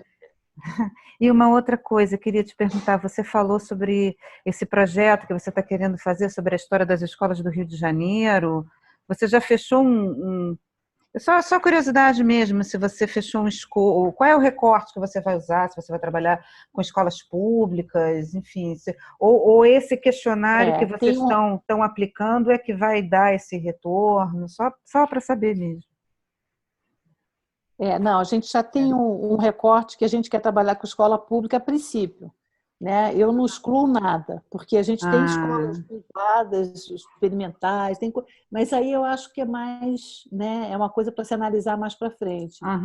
E uma outra coisa, eu queria te perguntar, você falou sobre esse projeto que você está querendo fazer sobre a história das escolas do Rio de Janeiro. Você já fechou só curiosidade mesmo, se você fechou qual é o recorte que você vai usar, se você vai trabalhar com escolas públicas, enfim, ou esse questionário que vocês estão aplicando é que vai dar esse retorno, só para saber mesmo. Não, a gente já tem um recorte que a gente quer trabalhar com escola pública a princípio. Né? Eu não excluo nada, porque a gente tem escolas privadas, experimentais, mas aí eu acho que é mais, né, é uma coisa para se analisar mais para frente. Mas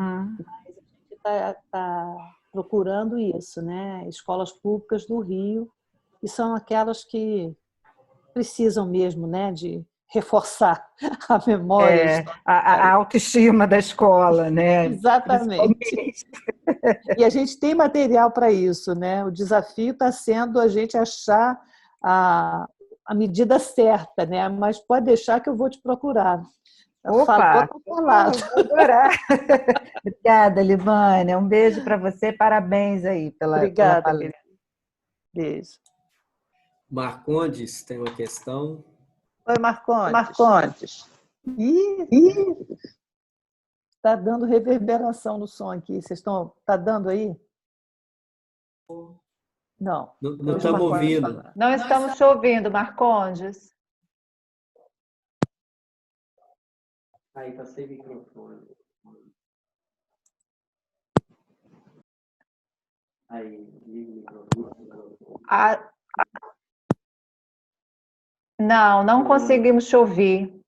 a gente está procurando isso, né? Escolas públicas do Rio, que são aquelas que precisam mesmo, né, de reforçar a memória. A autoestima da escola, né? Exatamente. E a gente tem material para isso, né? O desafio está sendo a gente achar a medida certa, né? Mas pode deixar que eu vou te procurar. Opa, vou adorar. Obrigada, Libânia. Um beijo para você, parabéns aí pela palestra. Beijo. Marcondes tem uma questão. Oi, Marcondes. Está dando reverberação no som aqui. Está dando aí? Não. Não estamos ouvindo. Não estamos te ouvindo, Marcondes. Aí, está sem microfone. Ah, não conseguimos te ouvir.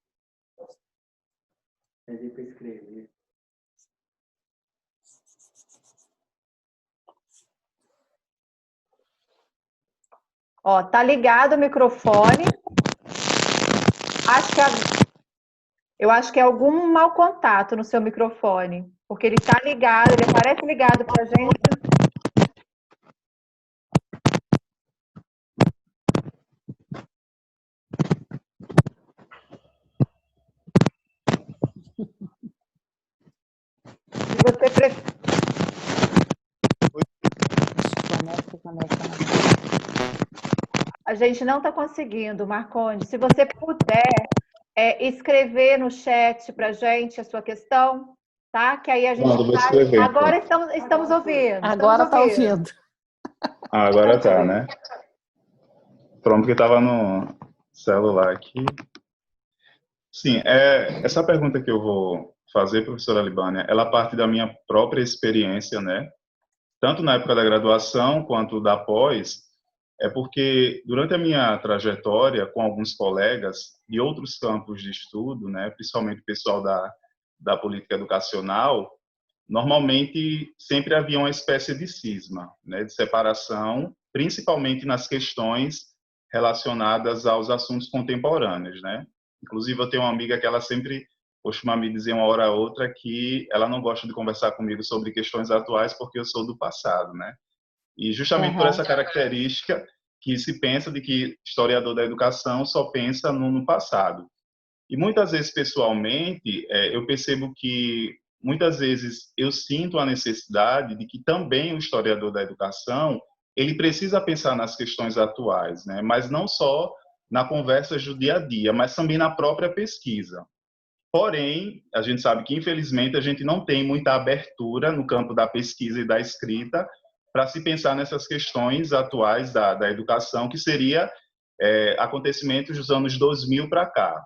Ó, tá ligado o microfone. Eu acho que é algum mau contato no seu microfone, porque ele tá ligado, ele aparece ligado pra gente. Se você prefere. A gente não está conseguindo, Marcondes. Se você puder escrever no chat para a gente a sua questão, tá? Que aí a gente Vou escrever. Agora estamos ouvindo. Agora está ouvindo. Agora tá, né? Pronto, que estava no celular aqui. Sim, essa pergunta que eu vou fazer, professora Libânia, ela parte da minha própria experiência, né? Tanto na época da graduação quanto da pós, porque durante a minha trajetória com alguns colegas de outros campos de estudo, né, principalmente o pessoal da política educacional, normalmente sempre havia uma espécie de cisma, né, de separação, principalmente nas questões relacionadas aos assuntos contemporâneos, né? Inclusive, eu tenho uma amiga que ela sempre costuma me dizer uma hora ou outra que ela não gosta de conversar comigo sobre questões atuais porque eu sou do passado, né? E justamente por essa característica que se pensa de que historiador da educação só pensa no passado. E muitas vezes, pessoalmente, eu percebo que muitas vezes eu sinto a necessidade de que também o historiador da educação ele precisa pensar nas questões atuais, né? Mas não só na conversa do dia a dia, mas também na própria pesquisa. Porém, a gente sabe que, infelizmente, a gente não tem muita abertura no campo da pesquisa e da escrita para se pensar nessas questões atuais da educação, que seria acontecimentos dos anos 2000 para cá.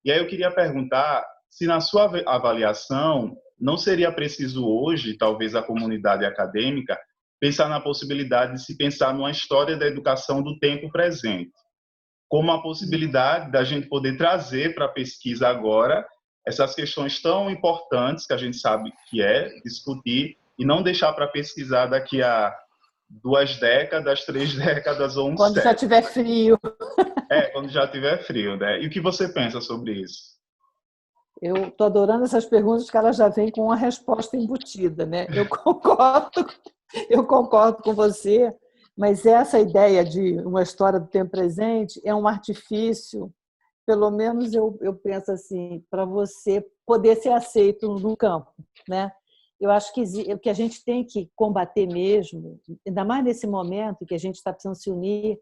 E aí eu queria perguntar se, na sua avaliação, não seria preciso hoje, talvez a comunidade acadêmica, pensar na possibilidade de se pensar numa história da educação do tempo presente, como a possibilidade da gente poder trazer para a pesquisa agora essas questões tão importantes que a gente sabe que discutir e não deixar para pesquisar daqui a 2 décadas, 3 décadas ou um Quando século. já tiver frio. Quando já tiver frio, né? E o que você pensa sobre isso? Eu estou adorando essas perguntas que elas já vêm com uma resposta embutida, né? Eu concordo com você, mas essa ideia de uma história do tempo presente é um artifício, pelo menos eu penso assim, para você poder ser aceito no campo, né? Eu acho que o que a gente tem que combater mesmo, ainda mais nesse momento que a gente está precisando se unir,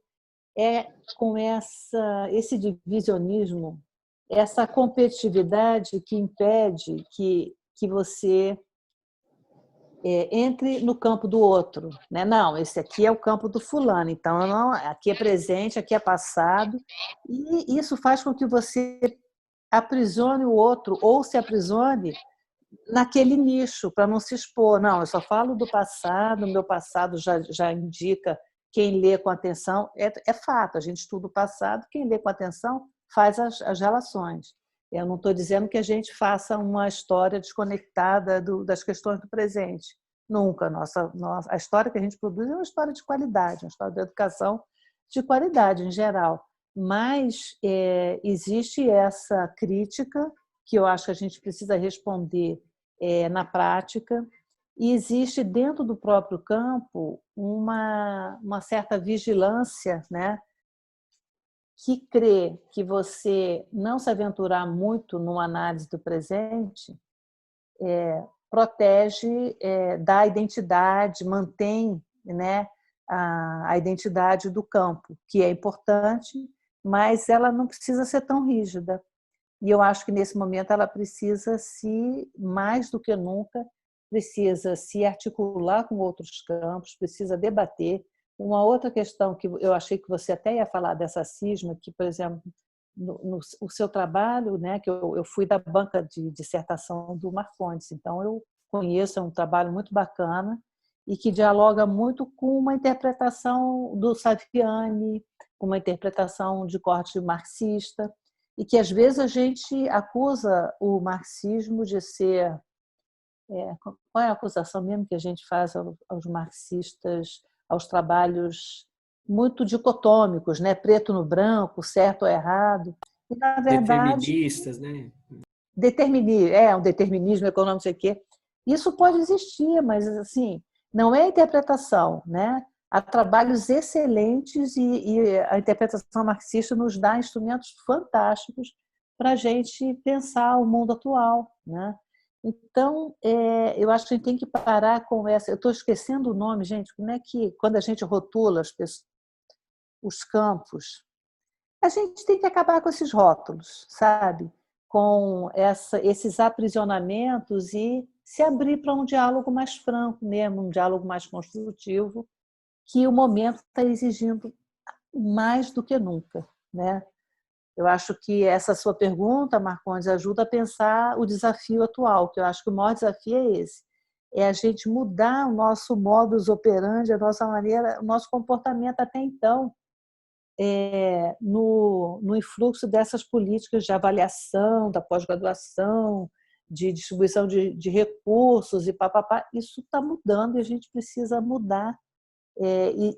é com esse divisionismo, essa competitividade que impede que você entre no campo do outro, né? Não, esse aqui é o campo do fulano, então não, aqui é presente, aqui é passado, e isso faz com que você aprisione o outro ou se aprisione naquele nicho para não se expor. Não, eu só falo do passado, o meu passado já indica quem lê com atenção, é fato, a gente estuda o passado, quem lê com atenção faz as relações. Eu não estou dizendo que a gente faça uma história desconectada das questões do presente. Nunca. A história que a gente produz é uma história de qualidade, uma história de educação de qualidade em geral. Mas existe essa crítica que eu acho que a gente precisa responder na prática, e existe dentro do próprio campo uma certa vigilância, né, que crê que você não se aventurar muito numa análise do presente protege da identidade, mantém, né, a identidade do campo, que é importante, mas ela não precisa ser tão rígida. E eu acho que nesse momento ela precisa mais do que nunca, precisa se articular com outros campos, precisa debater. Uma outra questão que eu achei que você até ia falar dessa cisma, que, por exemplo, no seu trabalho, né, que eu fui da banca de dissertação do Marcondes, então eu conheço, é um trabalho muito bacana, e que dialoga muito com uma interpretação do Saviani, com uma interpretação de corte marxista, e que às vezes a gente acusa o marxismo de ser... qual é a acusação mesmo que a gente faz aos marxistas, aos trabalhos muito dicotômicos, né? Preto no branco, certo ou errado. E, na verdade, deterministas, né? um determinismo econômico, não sei o quê. Isso pode existir, mas assim, não é interpretação, né? Há trabalhos excelentes e a interpretação marxista nos dá instrumentos fantásticos para a gente pensar o mundo atual, né? Então, eu acho que a gente tem que parar com essa... Eu estou esquecendo o nome, gente. Como é que, quando a gente rotula os campos, a gente tem que acabar com esses rótulos, sabe? Com esses aprisionamentos e se abrir para um diálogo mais franco mesmo, um diálogo mais construtivo, que o momento está exigindo mais do que nunca, né? Eu acho que essa sua pergunta, Marcondes, ajuda a pensar o desafio atual, que eu acho que o maior desafio é esse, é a gente mudar o nosso modus operandi, a nossa maneira, o nosso comportamento até então, no influxo dessas políticas de avaliação, da pós-graduação, de distribuição de recursos e papapá. Isso está mudando e a gente precisa mudar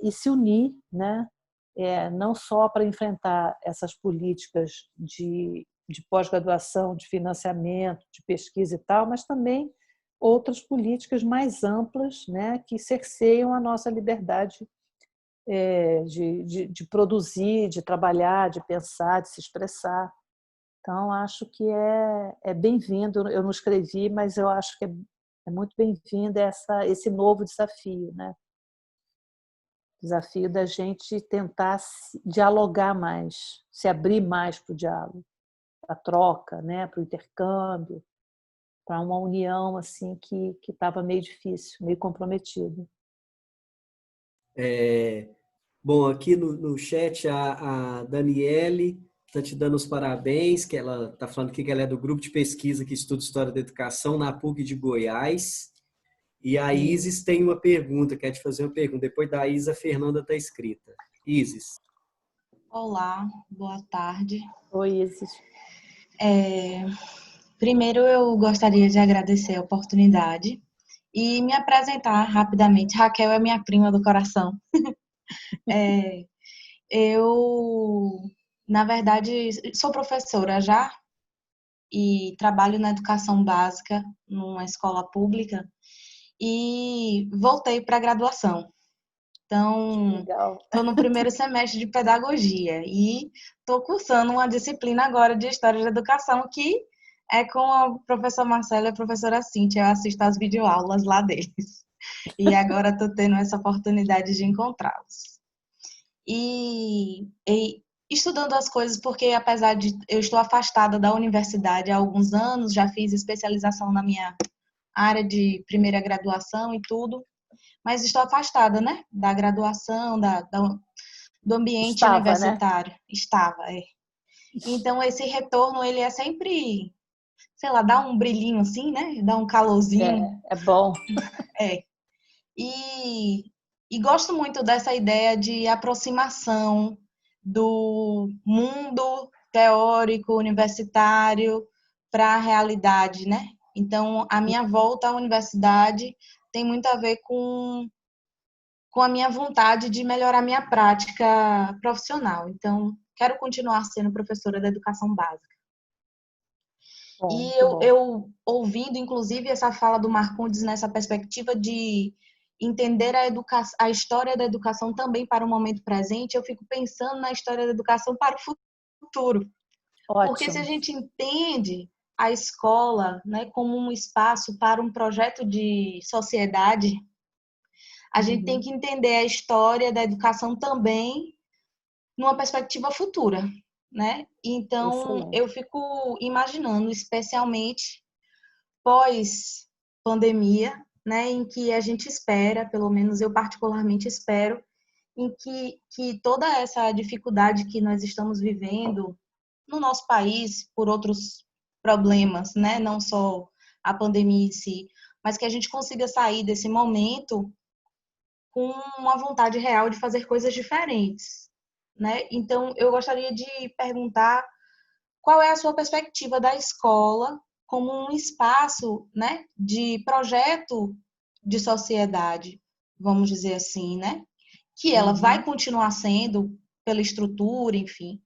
e se unir, né? Não só para enfrentar essas políticas de pós-graduação, de financiamento, de pesquisa e tal, mas também outras políticas mais amplas, né, que cerceiam a nossa liberdade de produzir, de trabalhar, de pensar, de se expressar. Então, acho que é bem-vindo. Eu não escrevi, mas eu acho que é muito bem-vindo esse novo desafio, né? Desafio da gente tentar dialogar mais, se abrir mais para o diálogo, para a troca, né? Para o intercâmbio, para uma união assim que estava meio difícil, meio comprometida. Bom, aqui no chat a Daniele está te dando os parabéns, que ela está falando aqui que ela é do grupo de pesquisa que estuda História da Educação na PUC de Goiás. E a Isis tem uma pergunta, quer te fazer uma pergunta. Depois da Isis, a Fernanda está escrita. Isis. Olá, boa tarde. Oi, Isis. Primeiro, eu gostaria de agradecer a oportunidade e me apresentar rapidamente. Raquel é minha prima do coração. Eu, na verdade, sou professora já e trabalho na educação básica numa escola pública e voltei para a graduação. Então, estou no primeiro semestre de pedagogia e estou cursando uma disciplina agora de História da Educação que é com o professor Marcelo e a professora Cíntia. Eu assisto às videoaulas lá deles. E agora estou tendo essa oportunidade de encontrá-los. E estudando as coisas, porque apesar de eu estou afastada da universidade há alguns anos, já fiz especialização na minha área de primeira graduação e tudo, mas estou afastada, né, da graduação, do ambiente universitário. Né? Estava. Então, esse retorno, ele é sempre, sei lá, dá um brilhinho assim, né, dá um calorzinho. É bom. E gosto muito dessa ideia de aproximação do mundo teórico, universitário, para a realidade, né? Então, a minha volta à universidade tem muito a ver com a minha vontade de melhorar minha prática profissional. Então, quero continuar sendo professora da educação básica. E eu ouvindo, inclusive, essa fala do Marcondes nessa perspectiva de entender a história da educação também para o momento presente, eu fico pensando na história da educação para o futuro. Ótimo. Porque se a gente entende a escola, né, como um espaço para um projeto de sociedade, a gente tem que entender a história da educação também numa perspectiva futura, né? Então, eu fico imaginando, especialmente pós-pandemia, né, em que a gente espera, pelo menos eu particularmente espero, em que toda essa dificuldade que nós estamos vivendo no nosso país, por outros problemas, né, não só a pandemia em si, mas que a gente consiga sair desse momento com uma vontade real de fazer coisas diferentes, né? Então, eu gostaria de perguntar qual é a sua perspectiva da escola como um espaço, né, de projeto de sociedade, vamos dizer assim, né? Que ela vai continuar sendo pela estrutura, enfim,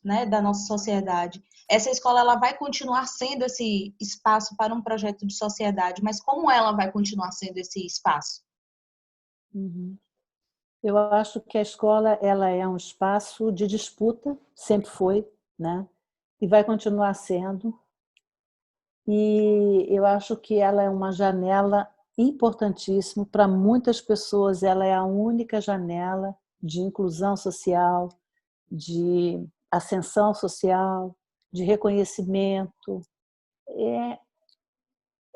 né, da nossa sociedade. Essa escola ela vai continuar sendo esse espaço para um projeto de sociedade, mas como ela vai continuar sendo esse espaço? Uhum. Eu acho que a escola ela é um espaço de disputa, sempre foi, né? E vai continuar sendo. E eu acho que ela é uma janela importantíssima para muitas pessoas. Ela é a única janela de inclusão social, de ascensão social, de reconhecimento. É,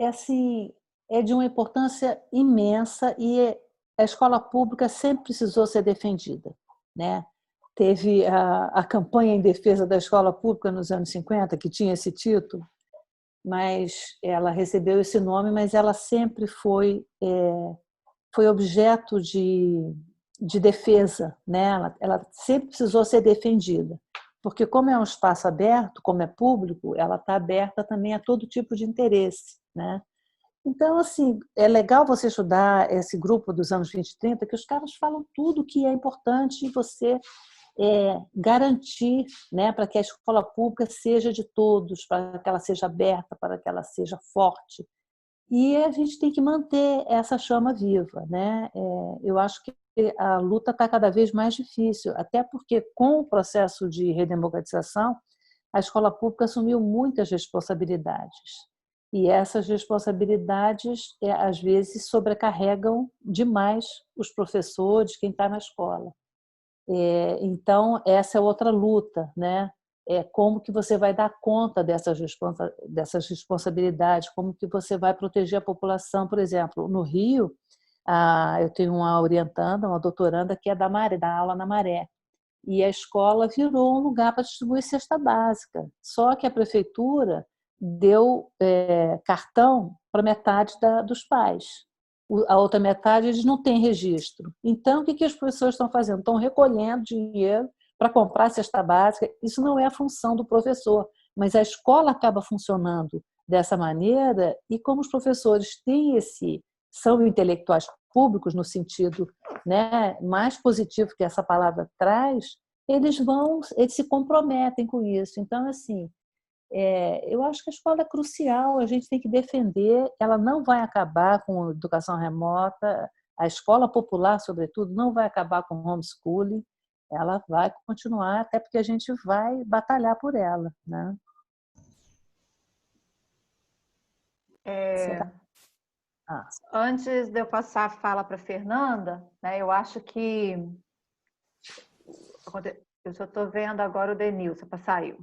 assim, é de uma importância imensa e a escola pública sempre precisou ser defendida, né? Teve a campanha em defesa da escola pública nos anos 50, que tinha esse título, mas ela recebeu esse nome, mas ela sempre foi objeto de defesa, né? Ela sempre precisou ser defendida, porque como é um espaço aberto, como é público, ela está aberta também a todo tipo de interesse, né? Então, assim, é legal você estudar esse grupo dos anos 20 e 30, que os caras falam tudo que é importante você garantir, né, para que a escola pública seja de todos, para que ela seja aberta, para que ela seja forte. E a gente tem que manter essa chama viva, né? Eu acho que a luta está cada vez mais difícil, até porque com o processo de redemocratização, a escola pública assumiu muitas responsabilidades. E essas responsabilidades, às vezes, sobrecarregam demais os professores, quem está na escola. Então, essa é outra luta, né? Como que você vai dar conta dessas responsabilidades, como que você vai proteger a população. Por exemplo, no Rio, eu tenho uma orientanda, uma doutoranda, que é da Maré, dá aula na Maré. E a escola virou um lugar para distribuir cesta básica. Só que a prefeitura deu cartão para metade dos pais. A outra metade eles não têm registro. Então, o que as pessoas estão fazendo? Estão recolhendo dinheiro para comprar cesta básica. Isso não é a função do professor, mas a escola acaba funcionando dessa maneira, e como os professores são intelectuais públicos no sentido, né, mais positivo que essa palavra traz, eles se comprometem com isso. Então, assim, eu acho que a escola é crucial, a gente tem que defender, ela não vai acabar com a educação remota, a escola popular, sobretudo, não vai acabar com o homeschooling, ela vai continuar, até porque a gente vai batalhar por ela, né? Antes de eu passar a fala para a Fernanda, né, eu acho que... Eu só estou vendo agora o Denilson, saiu.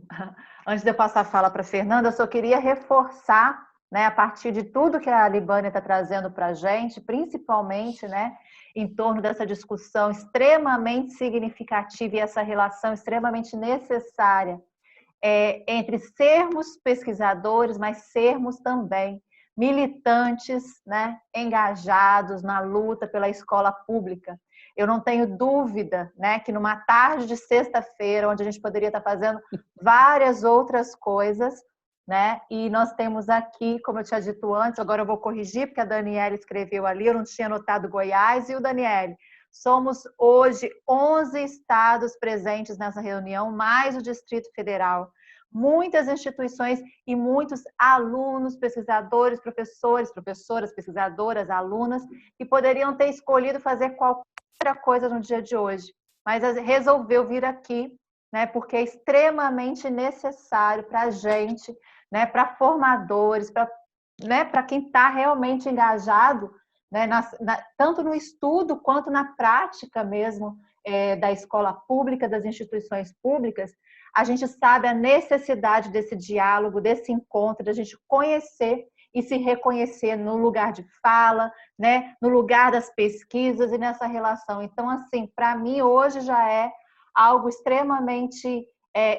Antes de eu passar a fala para a Fernanda, eu só queria reforçar, né, a partir de tudo que a Libânia está trazendo para a gente, principalmente, né, em torno dessa discussão extremamente significativa e essa relação extremamente necessária entre sermos pesquisadores, mas sermos também militantes, né, engajados na luta pela escola pública. Eu não tenho dúvida, né, que numa tarde de sexta-feira, onde a gente poderia estar fazendo várias outras coisas, né, e nós temos aqui, como eu tinha dito antes, agora eu vou corrigir, porque a Daniela escreveu ali, eu não tinha notado Goiás, e o Daniele, somos hoje 11 estados presentes nessa reunião, mais o Distrito Federal. Muitas instituições e muitos alunos, pesquisadores, professores, professoras, pesquisadoras, alunas, que poderiam ter escolhido fazer qualquer coisa no dia de hoje, mas resolveu vir aqui, né, porque é extremamente necessário para a gente, né, para formadores, para quem está realmente engajado, né, tanto no estudo quanto na prática mesmo da escola pública, das instituições públicas. A gente sabe a necessidade desse diálogo, desse encontro, da gente conhecer e se reconhecer no lugar de fala, né, no lugar das pesquisas e nessa relação. Então, assim, para mim hoje já é algo extremamente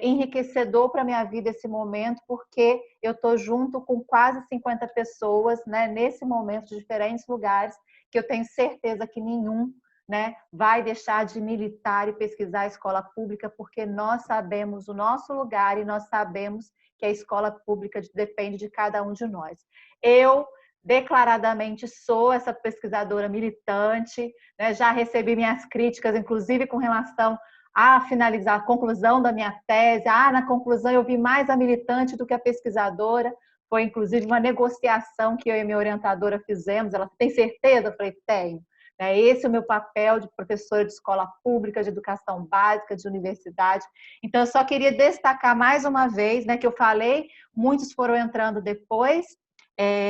enriquecedor para a minha vida esse momento, porque eu estou junto com quase 50 pessoas, né, nesse momento, de diferentes lugares, que eu tenho certeza que nenhum, né, vai deixar de militar e pesquisar a escola pública, porque nós sabemos o nosso lugar e nós sabemos que a escola pública depende de cada um de nós. Eu, declaradamente, sou essa pesquisadora militante, né, já recebi minhas críticas, inclusive com relação a finalizar a conclusão da minha tese. Na conclusão eu vi mais a militante do que a pesquisadora. Foi, inclusive, uma negociação que eu e minha orientadora fizemos. Ela tem certeza? Eu falei, tenho. Esse é o meu papel de professora de escola pública, de educação básica, de universidade. Então, eu só queria destacar mais uma vez, né, que eu falei, muitos foram entrando depois.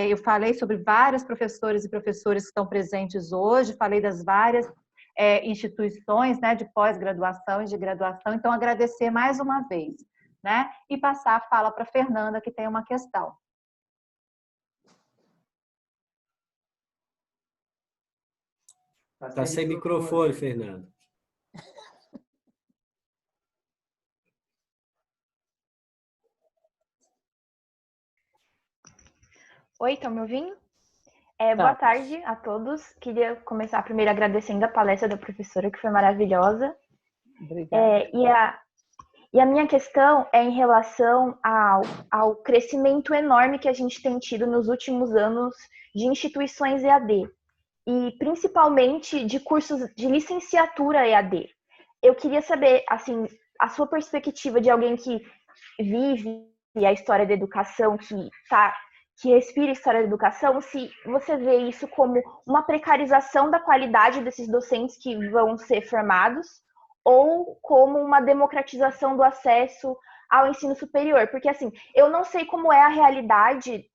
Eu falei sobre vários professores e professoras que estão presentes hoje, falei das várias instituições, né, de pós-graduação e de graduação. Então, agradecer mais uma vez, né, e passar a fala para a Fernanda, que tem uma questão. Está sem microfone, Fernanda. Oi, estão me ouvindo? Boa tarde a todos. Queria começar primeiro agradecendo a palestra da professora, que foi maravilhosa. Obrigada. E a minha questão é em relação ao crescimento enorme que a gente tem tido nos últimos anos de instituições EAD. E principalmente de cursos de licenciatura EAD. Eu queria saber, assim, a sua perspectiva de alguém que vive a história da educação, que respira a história da educação, se você vê isso como uma precarização da qualidade desses docentes que vão ser formados ou como uma democratização do acesso ao ensino superior. Porque, assim, eu não sei como é a realidade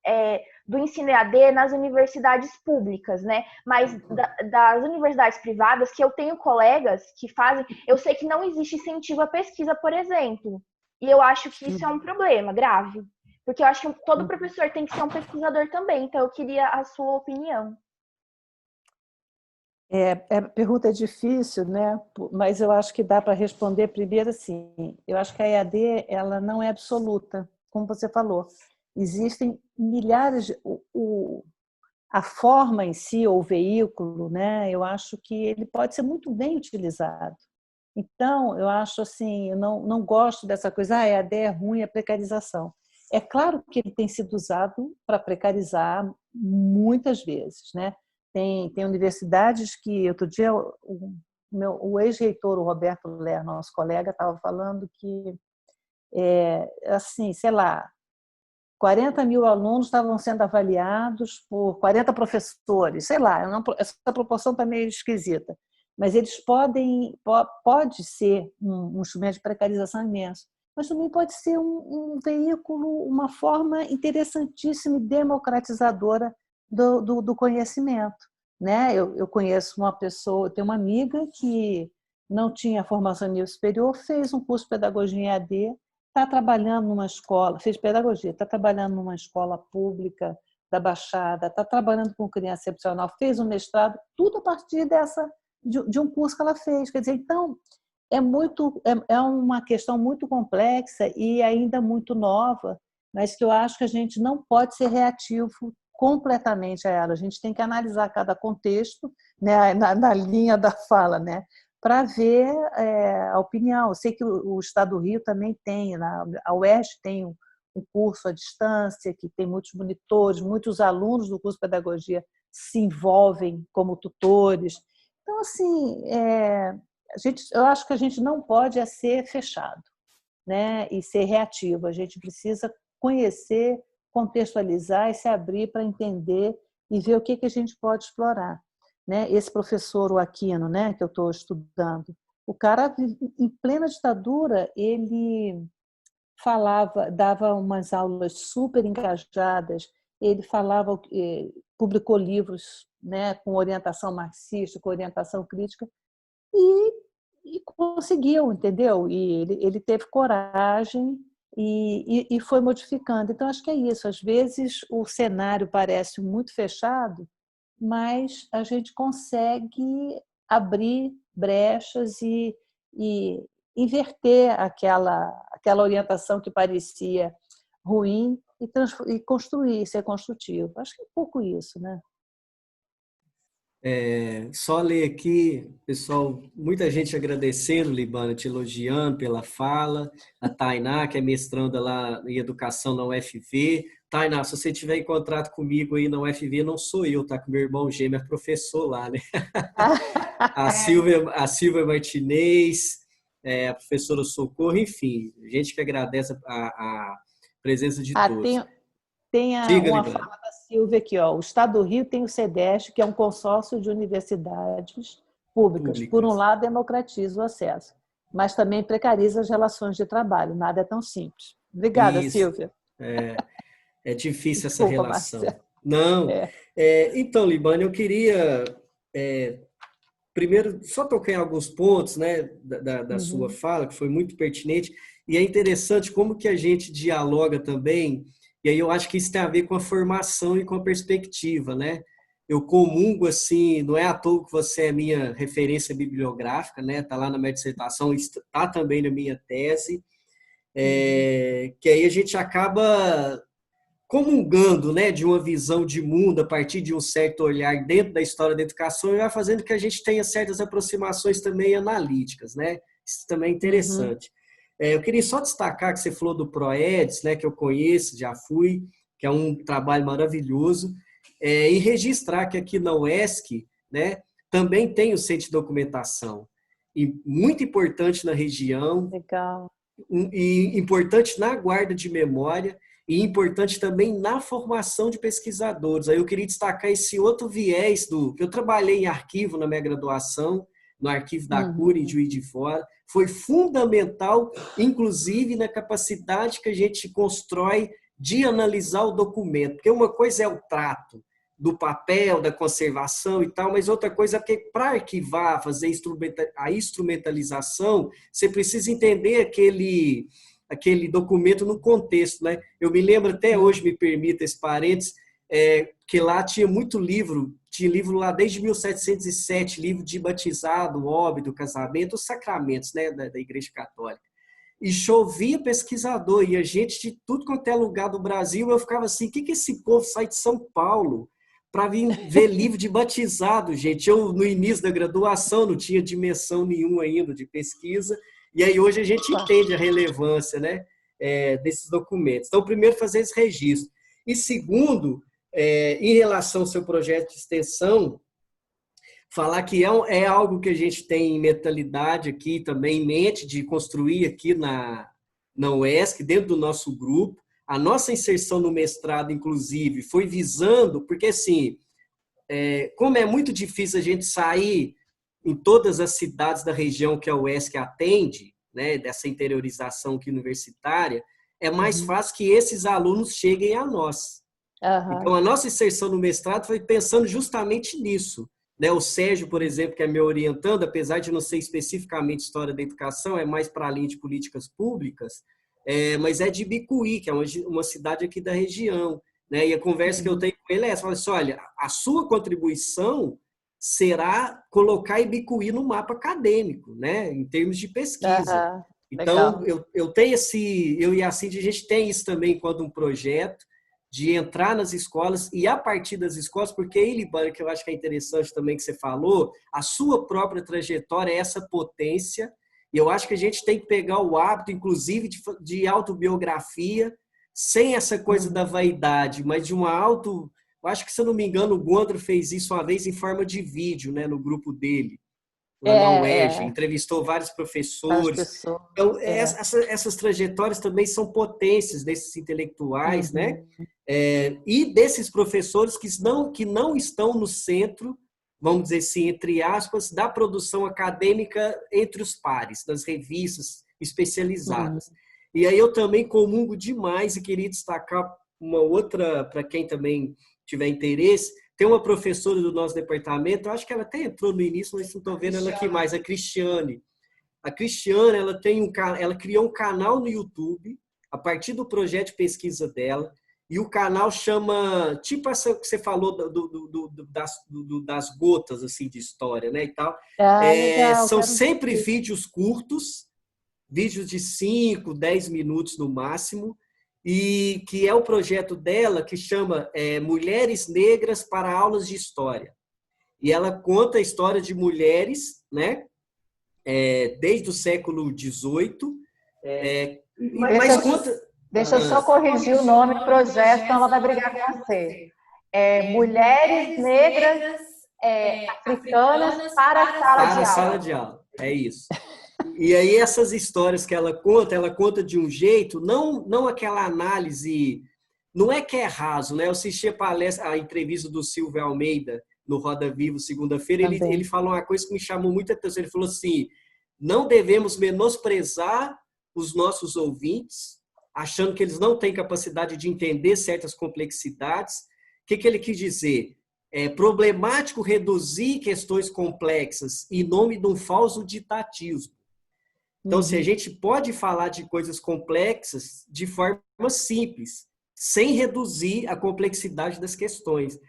do ensino EAD nas universidades públicas, né? Mas das universidades privadas, que eu tenho colegas que fazem, eu sei que não existe incentivo à pesquisa, por exemplo. E eu acho que isso é um problema grave. Porque eu acho que todo professor tem que ser um pesquisador também. Então, eu queria a sua opinião. A pergunta é difícil, né? Mas eu acho que dá para responder primeiro assim. Eu acho que a EAD ela não é absoluta, como você falou. Existem milhares de... A forma em si, ou o veículo, né? Eu acho que ele pode ser muito bem utilizado. Então, eu acho assim, eu não gosto dessa coisa, a EAD é ruim, é precarização. É claro que ele tem sido usado para precarizar muitas vezes, né? Tem universidades que, outro dia, o ex-reitor, o Roberto Ler, nosso colega, estava falando que, assim, sei lá, 40 mil alunos estavam sendo avaliados por 40 professores, sei lá, essa proporção está meio esquisita, mas eles pode ser um instrumento de precarização imenso, mas também pode ser um veículo, uma forma interessantíssima e democratizadora do conhecimento, né? Eu conheço uma pessoa, eu tenho uma amiga que não tinha formação em nível superior, fez um curso de pedagogia em EAD, está trabalhando numa escola, fez pedagogia, está trabalhando numa escola pública da Baixada, está trabalhando com criança excepcional, fez um mestrado, tudo a partir de um curso que ela fez. Quer dizer, então, é uma questão muito complexa e ainda muito nova, mas que eu acho que a gente não pode ser reativo completamente a ela. A gente tem que analisar cada contexto, né, na linha da fala, né, para ver a opinião. Eu sei que o Estado do Rio também tem, a UERJ tem um curso à distância, que tem muitos monitores, muitos alunos do curso de pedagogia se envolvem como tutores. Então, assim, eu acho que a gente não pode ser fechado, né, e ser reativo. A gente precisa conhecer, contextualizar e se abrir para entender e ver o que a gente pode explorar. Né? Esse professor, o Aquino, né, que eu estou estudando, o cara, em plena ditadura, ele dava umas aulas super engajadas, ele falava, publicou livros, né, com orientação marxista, com orientação crítica, e conseguiu, entendeu? E ele teve coragem e foi modificando. Então, acho que é isso. Às vezes, o cenário parece muito fechado, mas a gente consegue abrir brechas e inverter aquela orientação que parecia ruim e construir, ser construtivo. Acho que é um pouco isso, né? Só ler aqui, pessoal, muita gente agradecendo, Libana, te elogiando pela fala. A Tainá, que é mestranda lá em educação na UFV. Tainá, se você tiver em contrato comigo aí na UFV, não sou eu, tá? Com meu irmão gêmeo é professor lá, né? A Silvia Martinez, a professora Socorro, enfim, gente que agradece a presença de todos. Tem Diga, uma Libana. fala da Silvia aqui, ó. O Estado do Rio tem o CEDEST, que é um consórcio de universidades públicas. Por um lado, democratiza o acesso, mas também precariza as relações de trabalho. Nada é tão simples. Obrigada, Isso. Silvia. É difícil essa Desculpa, relação. Márcia. Não. Então, Libana, eu queria primeiro só tocar em alguns pontos, né, da sua fala, que foi muito pertinente, e é interessante como que a gente dialoga também, e aí eu acho que isso tem a ver com a formação e com a perspectiva, né? Eu comungo, assim, não é à toa que você é minha referência bibliográfica, né? Está lá na minha dissertação, está também na minha tese, que aí a gente acaba comungando, né, de uma visão de mundo a partir de um certo olhar dentro da história da educação e vai fazendo que a gente tenha certas aproximações também analíticas, né? Isso também é interessante. Eu queria só destacar que você falou do ProEDS, né, que eu conheço, já fui, que é um trabalho maravilhoso, e registrar que aqui na UESC, né, também tem o centro de documentação, e muito importante na região, Legal. e importante na guarda de memória, e importante também na formação de pesquisadores. Aí eu queria destacar esse outro viés eu trabalhei em arquivo na minha graduação, no arquivo da CURI, em Juiz de Fora, foi fundamental, inclusive, na capacidade que a gente constrói de analisar o documento, porque uma coisa é o trato do papel, da conservação e tal, mas outra coisa é que para arquivar, fazer a instrumentalização, você precisa entender aquele documento no contexto, né? Eu me lembro até hoje, me permita esse parênteses, que lá tinha tinha livro lá desde 1707, livro de batizado, óbito, casamento, os sacramentos, né, da Igreja Católica. E chovia pesquisador, e a gente de tudo quanto é lugar do Brasil, eu ficava assim, o que esse povo sai de São Paulo para vir ver livro de batizado, gente? Eu, no início da graduação, não tinha dimensão nenhuma ainda de pesquisa, e aí hoje a gente entende a relevância, né, desses documentos. Então, primeiro, fazer esse registro. E segundo, em relação ao seu projeto de extensão, falar que é algo que a gente tem em mentalidade aqui também, em mente, de construir aqui na UESC, dentro do nosso grupo. A nossa inserção no mestrado, inclusive, foi visando, porque assim, como é muito difícil a gente sair em todas as cidades da região que a UESC atende, né, dessa interiorização aqui universitária, é mais fácil que esses alunos cheguem a nós. Então, a nossa inserção no mestrado foi pensando justamente nisso. Né? O Sérgio, por exemplo, que é me orientando, apesar de não ser especificamente história da educação, é mais para a linha de políticas públicas, mas é de Bicuí, que é uma cidade aqui da região. Né? E a conversa que eu tenho com ele é essa, fala assim, olha, a sua contribuição será colocar Ibicuí no mapa acadêmico, né? Em termos de pesquisa. Então, eu tenho eu e a Cindy, a gente tem isso também enquanto um projeto, de entrar nas escolas e a partir das escolas, porque aí, Libana, que eu acho que é interessante também que você falou, a sua própria trajetória é essa potência, e eu acho que a gente tem que pegar o hábito, inclusive, de autobiografia, sem essa coisa da vaidade, mas de uma eu acho que, se eu não me engano, o Gondra fez isso uma vez em forma de vídeo, né, no grupo dele, lá na UERJ, entrevistou vários professores. Então, essas trajetórias também são potências desses intelectuais, né? E desses professores que não estão no centro, vamos dizer assim, entre aspas, da produção acadêmica entre os pares, das revistas especializadas. E aí eu também comungo demais e queria destacar uma outra, para quem também tiver interesse, tem uma professora do nosso departamento, eu acho que ela até entrou no início, mas não estou vendo ela aqui mais, a Cristiane. A Cristiane, ela criou um canal no YouTube, a partir do projeto de pesquisa dela, e o canal chama, tipo essa que você falou das gotas assim, de história, né, e tal. São sempre vídeos curtos, vídeos de 5, 10 minutos no máximo, e que é o projeto dela que chama Mulheres Negras para Aulas de História. e ela conta a história de mulheres, né, desde o século XVIII, mas conta... Deixa eu só corrigir o nome do projeto, senão ela vai brigar com você. Mulheres Negras Africanas para a Sala de Aula. É isso. E aí essas histórias que ela conta de um jeito, não aquela análise, não é que é raso, né? Eu assisti a entrevista do Silvio Almeida no Roda Viva, segunda-feira, ele falou uma coisa que me chamou muita atenção, ele falou assim, não devemos menosprezar os nossos ouvintes, achando que eles não têm capacidade de entender certas complexidades. O que ele quis dizer? É problemático reduzir questões complexas em nome de um falso ditatismo. Então, a gente pode falar de coisas complexas de forma simples, sem reduzir a complexidade das questões.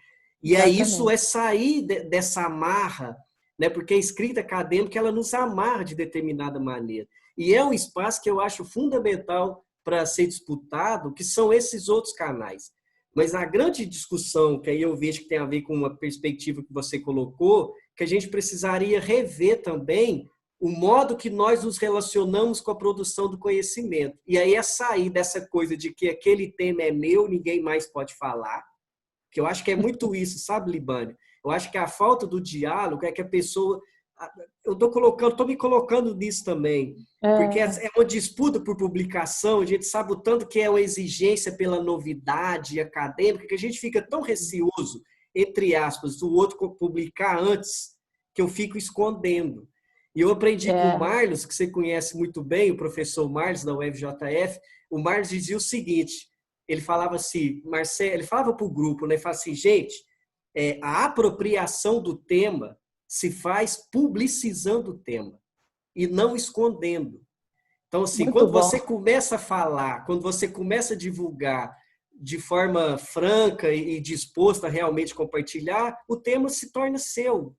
E isso é sair dessa amarra, né? Porque a escrita acadêmica ela nos amarra de determinada maneira. E é um espaço que eu acho fundamental para ser disputado, que são esses outros canais. Mas a grande discussão, que aí eu vejo que tem a ver com uma perspectiva que você colocou, que a gente precisaria rever também o modo que nós nos relacionamos com a produção do conhecimento. E aí é sair dessa coisa de que aquele tema é meu, ninguém mais pode falar, que eu acho que é muito isso, sabe, Libânia? Eu acho que a falta do diálogo é que a pessoa... Eu estou me colocando nisso também, porque é uma disputa por publicação, a gente sabe o tanto que é uma exigência pela novidade acadêmica, que a gente fica tão receoso, entre aspas, do outro publicar antes, que eu fico escondendo. E eu aprendi com o Marlos, que você conhece muito bem, o professor Marlos da UFJF, o Marlos dizia o seguinte, ele falava assim, Marcelo, ele falava para o grupo, né, ele falava assim, gente, a apropriação do tema se faz publicizando o tema e não escondendo. Então, assim, quando você começa a falar, quando você começa a divulgar de forma franca e disposta a realmente compartilhar, o tema se torna seu,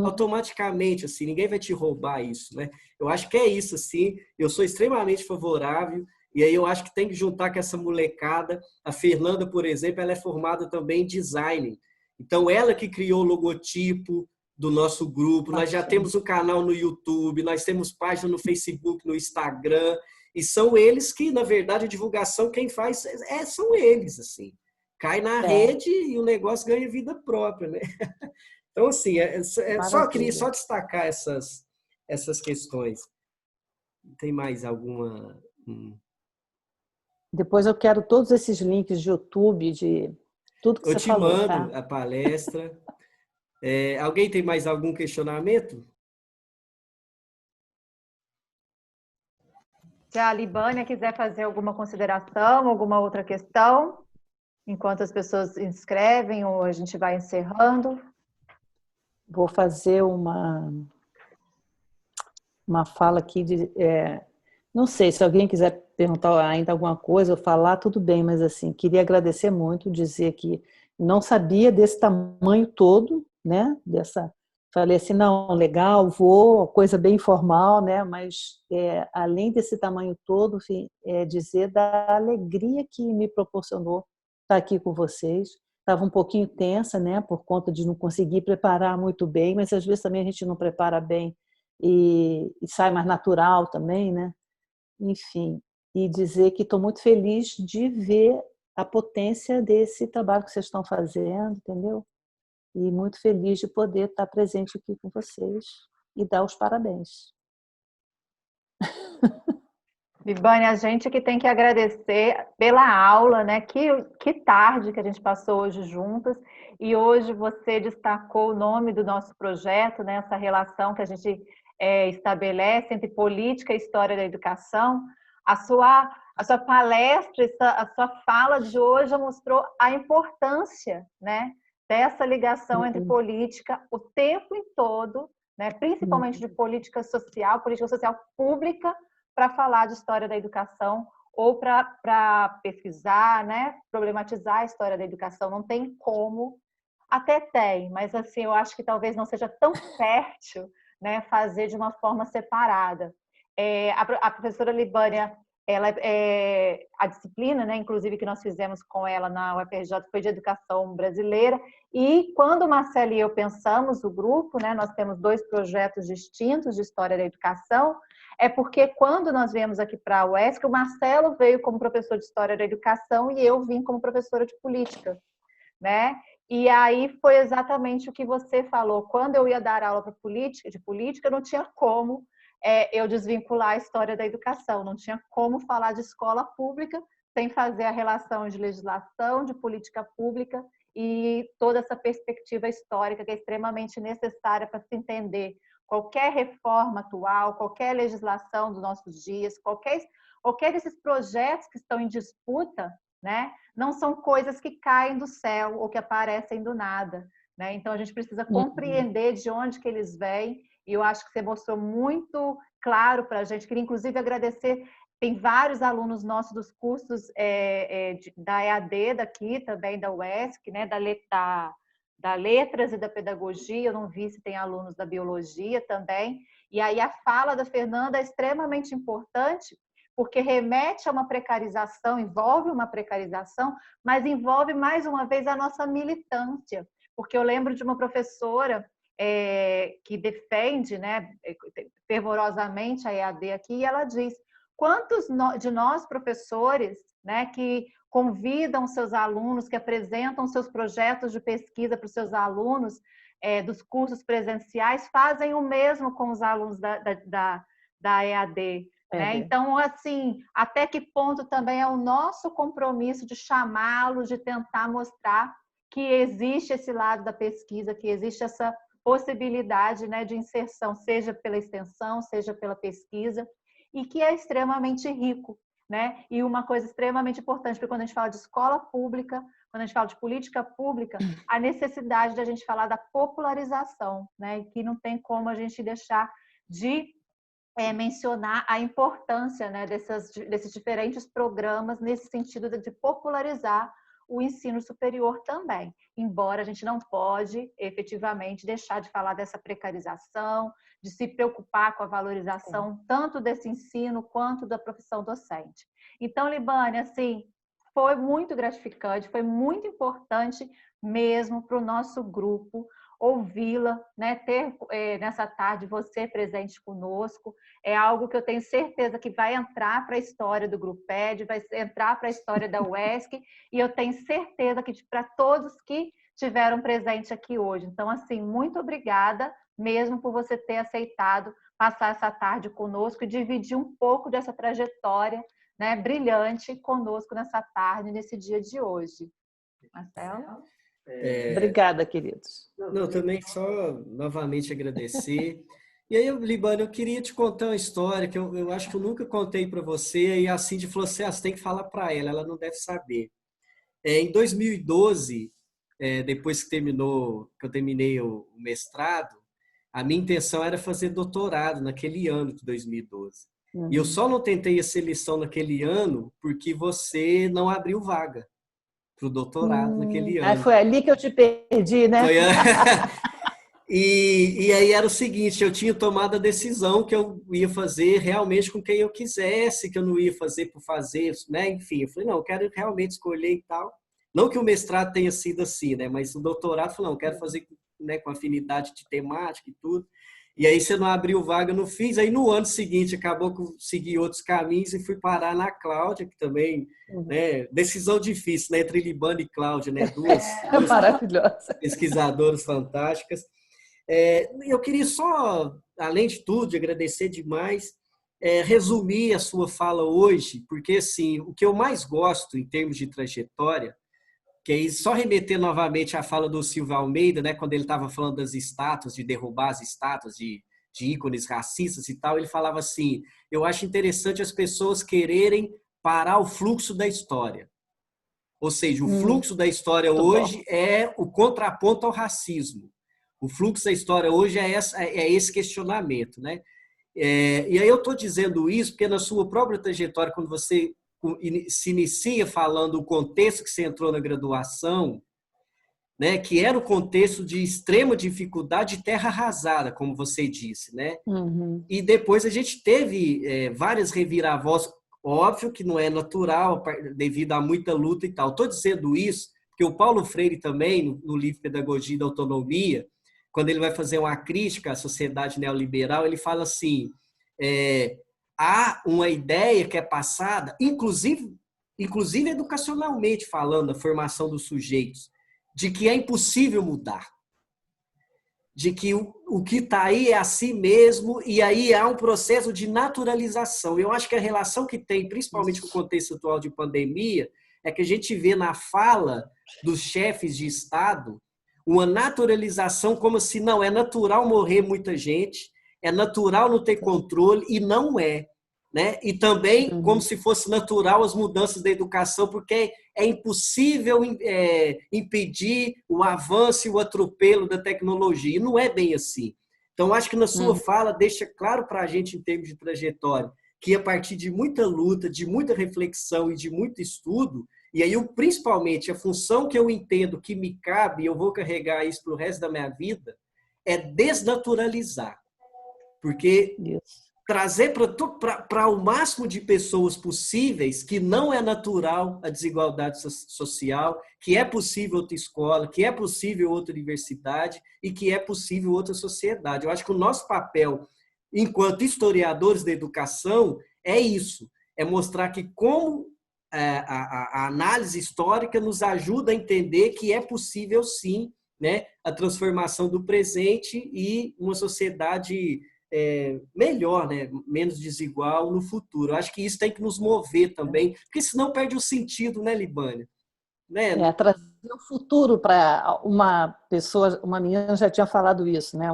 automaticamente, assim, ninguém vai te roubar isso, né? Eu acho que é isso, assim, eu sou extremamente favorável, e aí eu acho que tem que juntar com essa molecada. A Fernanda, por exemplo, ela é formada também em design. Então, ela que criou o logotipo do nosso grupo, nós já temos um canal no YouTube, nós temos página no Facebook, no Instagram, e são eles que, na verdade, a divulgação, quem faz são eles, assim. Cai na rede e o negócio ganha vida própria, né? Então, assim, queria só destacar essas questões. Tem mais alguma... Depois eu quero todos esses links de YouTube, de tudo que você falou. Eu te mando a palestra. Alguém tem mais algum questionamento? Se a Libânia quiser fazer alguma consideração, alguma outra questão, enquanto as pessoas se inscrevem ou a gente vai encerrando. Vou fazer uma fala aqui de... não sei, se alguém quiser perguntar ainda alguma coisa ou falar, tudo bem, mas assim, queria agradecer muito, dizer que não sabia desse tamanho todo, né? Falei assim, não, legal, vou, coisa bem informal, né? Mas além desse tamanho todo, enfim, dizer da alegria que me proporcionou estar aqui com vocês. Estava um pouquinho tensa, né? Por conta de não conseguir preparar muito bem, mas às vezes também a gente não prepara bem e sai mais natural também, né? Enfim, e dizer que estou muito feliz de ver a potência desse trabalho que vocês estão fazendo, entendeu? E muito feliz de poder estar presente aqui com vocês e dar os parabéns. Libânia, a gente que tem que agradecer pela aula, né? Que tarde que a gente passou hoje juntas, e hoje você destacou o nome do nosso projeto, né? Essa relação que a gente estabelece entre política e história da educação. A sua palestra, a sua fala de hoje mostrou a importância, né, dessa ligação entre política o tempo todo, né, principalmente de política social pública, para falar de história da educação ou para pesquisar, né, problematizar a história da educação. Não tem como, até tem, mas assim, eu acho que talvez não seja tão fértil, né, fazer de uma forma separada. A professora Libânia a disciplina, né, inclusive que nós fizemos com ela na UFRJ, foi de Educação Brasileira, e quando o Marcelo e eu pensamos o grupo, né, nós temos 2 projetos distintos de História da Educação, é porque quando nós viemos aqui para a UESC, o Marcelo veio como professor de História da Educação e eu vim como professora de Política, né? E aí foi exatamente o que você falou. Quando eu ia dar aula de política, não tinha como eu desvincular a história da educação, não tinha como falar de escola pública sem fazer a relação de legislação, de política pública e toda essa perspectiva histórica que é extremamente necessária para se entender qualquer reforma atual, qualquer legislação dos nossos dias, qualquer desses projetos que estão em disputa, né? Não são coisas que caem do céu ou que aparecem do nada, né? Então a gente precisa compreender de onde que eles vêm, e eu acho que você mostrou muito claro para a gente. Queria inclusive agradecer, tem vários alunos nossos dos cursos da EAD daqui, também da UESC, né? Da Letras e da Pedagogia, eu não vi se tem alunos da Biologia também, e aí a fala da Fernanda é extremamente importante, porque remete a uma precarização, envolve uma precarização, mas envolve, mais uma vez, a nossa militância. Porque eu lembro de uma professora que defende, né, fervorosamente a EAD aqui, e ela diz, quantos de nós, professores, né, que convidam seus alunos, que apresentam seus projetos de pesquisa para os seus alunos dos cursos presenciais, fazem o mesmo com os alunos da EAD, né? Então, assim, até que ponto também é o nosso compromisso de chamá-los, de tentar mostrar que existe esse lado da pesquisa, que existe essa possibilidade, né, de inserção, seja pela extensão, seja pela pesquisa, e que é extremamente rico, né? E uma coisa extremamente importante, porque quando a gente fala de escola pública, quando a gente fala de política pública, a necessidade de a gente falar da popularização, né? E que não tem como a gente deixar de mencionar a importância, né, desses diferentes programas nesse sentido de popularizar o ensino superior também, embora a gente não pode efetivamente deixar de falar dessa precarização, de se preocupar com a valorização tanto desse ensino quanto da profissão docente. Então, Libânia, assim, foi muito gratificante, foi muito importante mesmo para o nosso grupo ouvi-la, né? Ter nessa tarde você presente conosco, é algo que eu tenho certeza que vai entrar para a história do Gruped, vai entrar para a história da UESC, e eu tenho certeza que para todos que tiveram presente aqui hoje. Então, assim, muito obrigada mesmo por você ter aceitado passar essa tarde conosco e dividir um pouco dessa trajetória, né, brilhante conosco nessa tarde, nesse dia de hoje. Marcelo? Obrigada, queridos. Não, também só novamente agradecer. E aí, Libânia, eu queria te contar uma história que eu acho que eu nunca contei para você, e a Cindy falou assim, você tem que falar para ela não deve saber. Em 2012, depois que eu terminei o mestrado, a minha intenção era fazer doutorado naquele ano de 2012. E eu só não tentei a seleção naquele ano porque você não abriu vaga para o doutorado naquele ano. Foi ali que eu te perdi, né? E aí era o seguinte, eu tinha tomado a decisão que eu ia fazer realmente com quem eu quisesse, que eu não ia fazer por fazer, né? Enfim, eu falei, não, eu quero realmente escolher e tal. Não que o mestrado tenha sido assim, né? Mas o doutorado, eu falei, não, eu quero fazer, né, com afinidade de temática e tudo. E aí você não abriu vaga, eu não fiz. Aí no ano seguinte acabou que eu segui outros caminhos e fui parar na Cláudia, que também, né, decisão difícil, né, entre Libânia e Cláudia, né, duas maravilhosa, pesquisadoras fantásticas. Eu queria só, além de tudo, agradecer demais, resumir a sua fala hoje, porque assim, o que eu mais gosto em termos de trajetória, que aí só remeter novamente à fala do Silvio Almeida, né, quando ele estava falando das estátuas, de derrubar as estátuas de ícones racistas e tal, ele falava assim, eu acho interessante as pessoas quererem parar o fluxo da história. Ou seja, o fluxo da história hoje é o contraponto ao racismo. O fluxo da história hoje é esse questionamento, né? E aí eu estou dizendo isso porque na sua própria trajetória, quando você se inicia falando o contexto que você entrou na graduação, né, que era o contexto de extrema dificuldade de terra arrasada, como você disse, né? E depois a gente teve várias reviravoltas, Óbvio que não é natural, devido a muita luta e tal. Estou dizendo isso porque o Paulo Freire também, no livro Pedagogia da Autonomia, quando ele vai fazer uma crítica à sociedade neoliberal, ele fala assim, há uma ideia que é passada, inclusive educacionalmente falando, a formação dos sujeitos, de que é impossível mudar, de que o que está aí é assim mesmo, e aí há um processo de naturalização. Eu acho que a relação que tem, principalmente com o contexto atual de pandemia, é que a gente vê na fala dos chefes de Estado uma naturalização como se não é natural morrer muita gente, é natural não ter controle, e não é. Né? E também como se fosse natural as mudanças da educação, porque é impossível impedir o avanço e o atropelo da tecnologia. E não é bem assim. Então, acho que na sua fala deixa claro para a gente, em termos de trajetória, que a partir de muita luta, de muita reflexão e de muito estudo, e aí principalmente a função que eu entendo que me cabe, e eu vou carregar isso para o resto da minha vida, é desnaturalizar. Porque trazer para o máximo de pessoas possíveis que não é natural a desigualdade social, que é possível outra escola, que é possível outra universidade e que é possível outra sociedade. Eu acho que o nosso papel, enquanto historiadores da educação, é isso, é mostrar que como a análise histórica nos ajuda a entender que é possível, sim, né, a transformação do presente e uma sociedade melhor, né? Menos desigual no futuro. Eu acho que isso tem que nos mover também, porque senão perde o sentido, né, Libânia? Né? Trazer o futuro para uma pessoa, uma menina já tinha falado isso, né?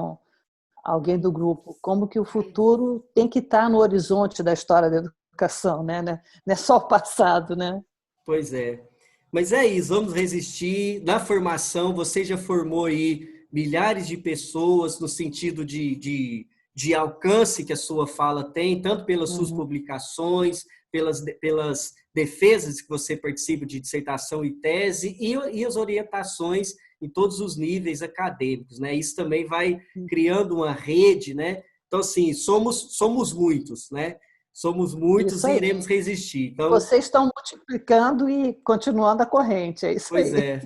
Alguém do grupo, como que o futuro tem que estar no horizonte da história da educação, né? Não é só o passado, né? Pois é. Mas é isso, vamos resistir. Na formação, você já formou aí milhares de pessoas no sentido de alcance que a sua fala tem, tanto pelas suas publicações, pelas defesas que você participa de dissertação e tese, e as orientações em todos os níveis acadêmicos, né? Isso também vai criando uma rede, né? Então, assim, somos muitos, né? Somos muitos e iremos resistir. Então, vocês estão multiplicando e continuando a corrente, é isso pois aí. é.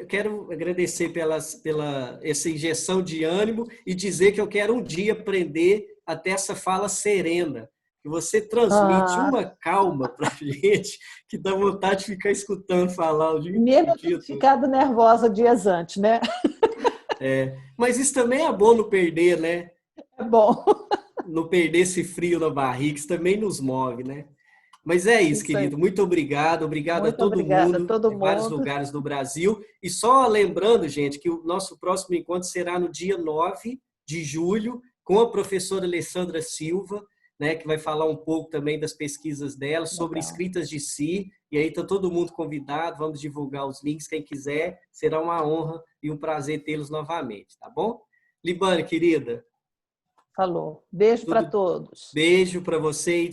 Quero agradecer pela essa injeção de ânimo e dizer que eu quero um dia aprender até essa fala serena, que você transmite uma calma para a gente que dá vontade de ficar escutando falar o dia Mesmo todo. ficado nervosa dias antes, né? Mas isso também é bom não perder, né? É bom. Não perder esse frio na barriga, isso também nos move, né? Mas é isso, querido. Muito obrigado. Obrigado a todo mundo de vários lugares do Brasil. E só lembrando, gente, que o nosso próximo encontro será no dia 9 de julho, com a professora Alessandra Silva, né, que vai falar um pouco também das pesquisas dela, sobre escritas de si. E aí está todo mundo convidado, vamos divulgar os links, quem quiser. Será uma honra e um prazer tê-los novamente, tá bom? Libânia, querida. Falou. Beijo para todos. Beijo para você e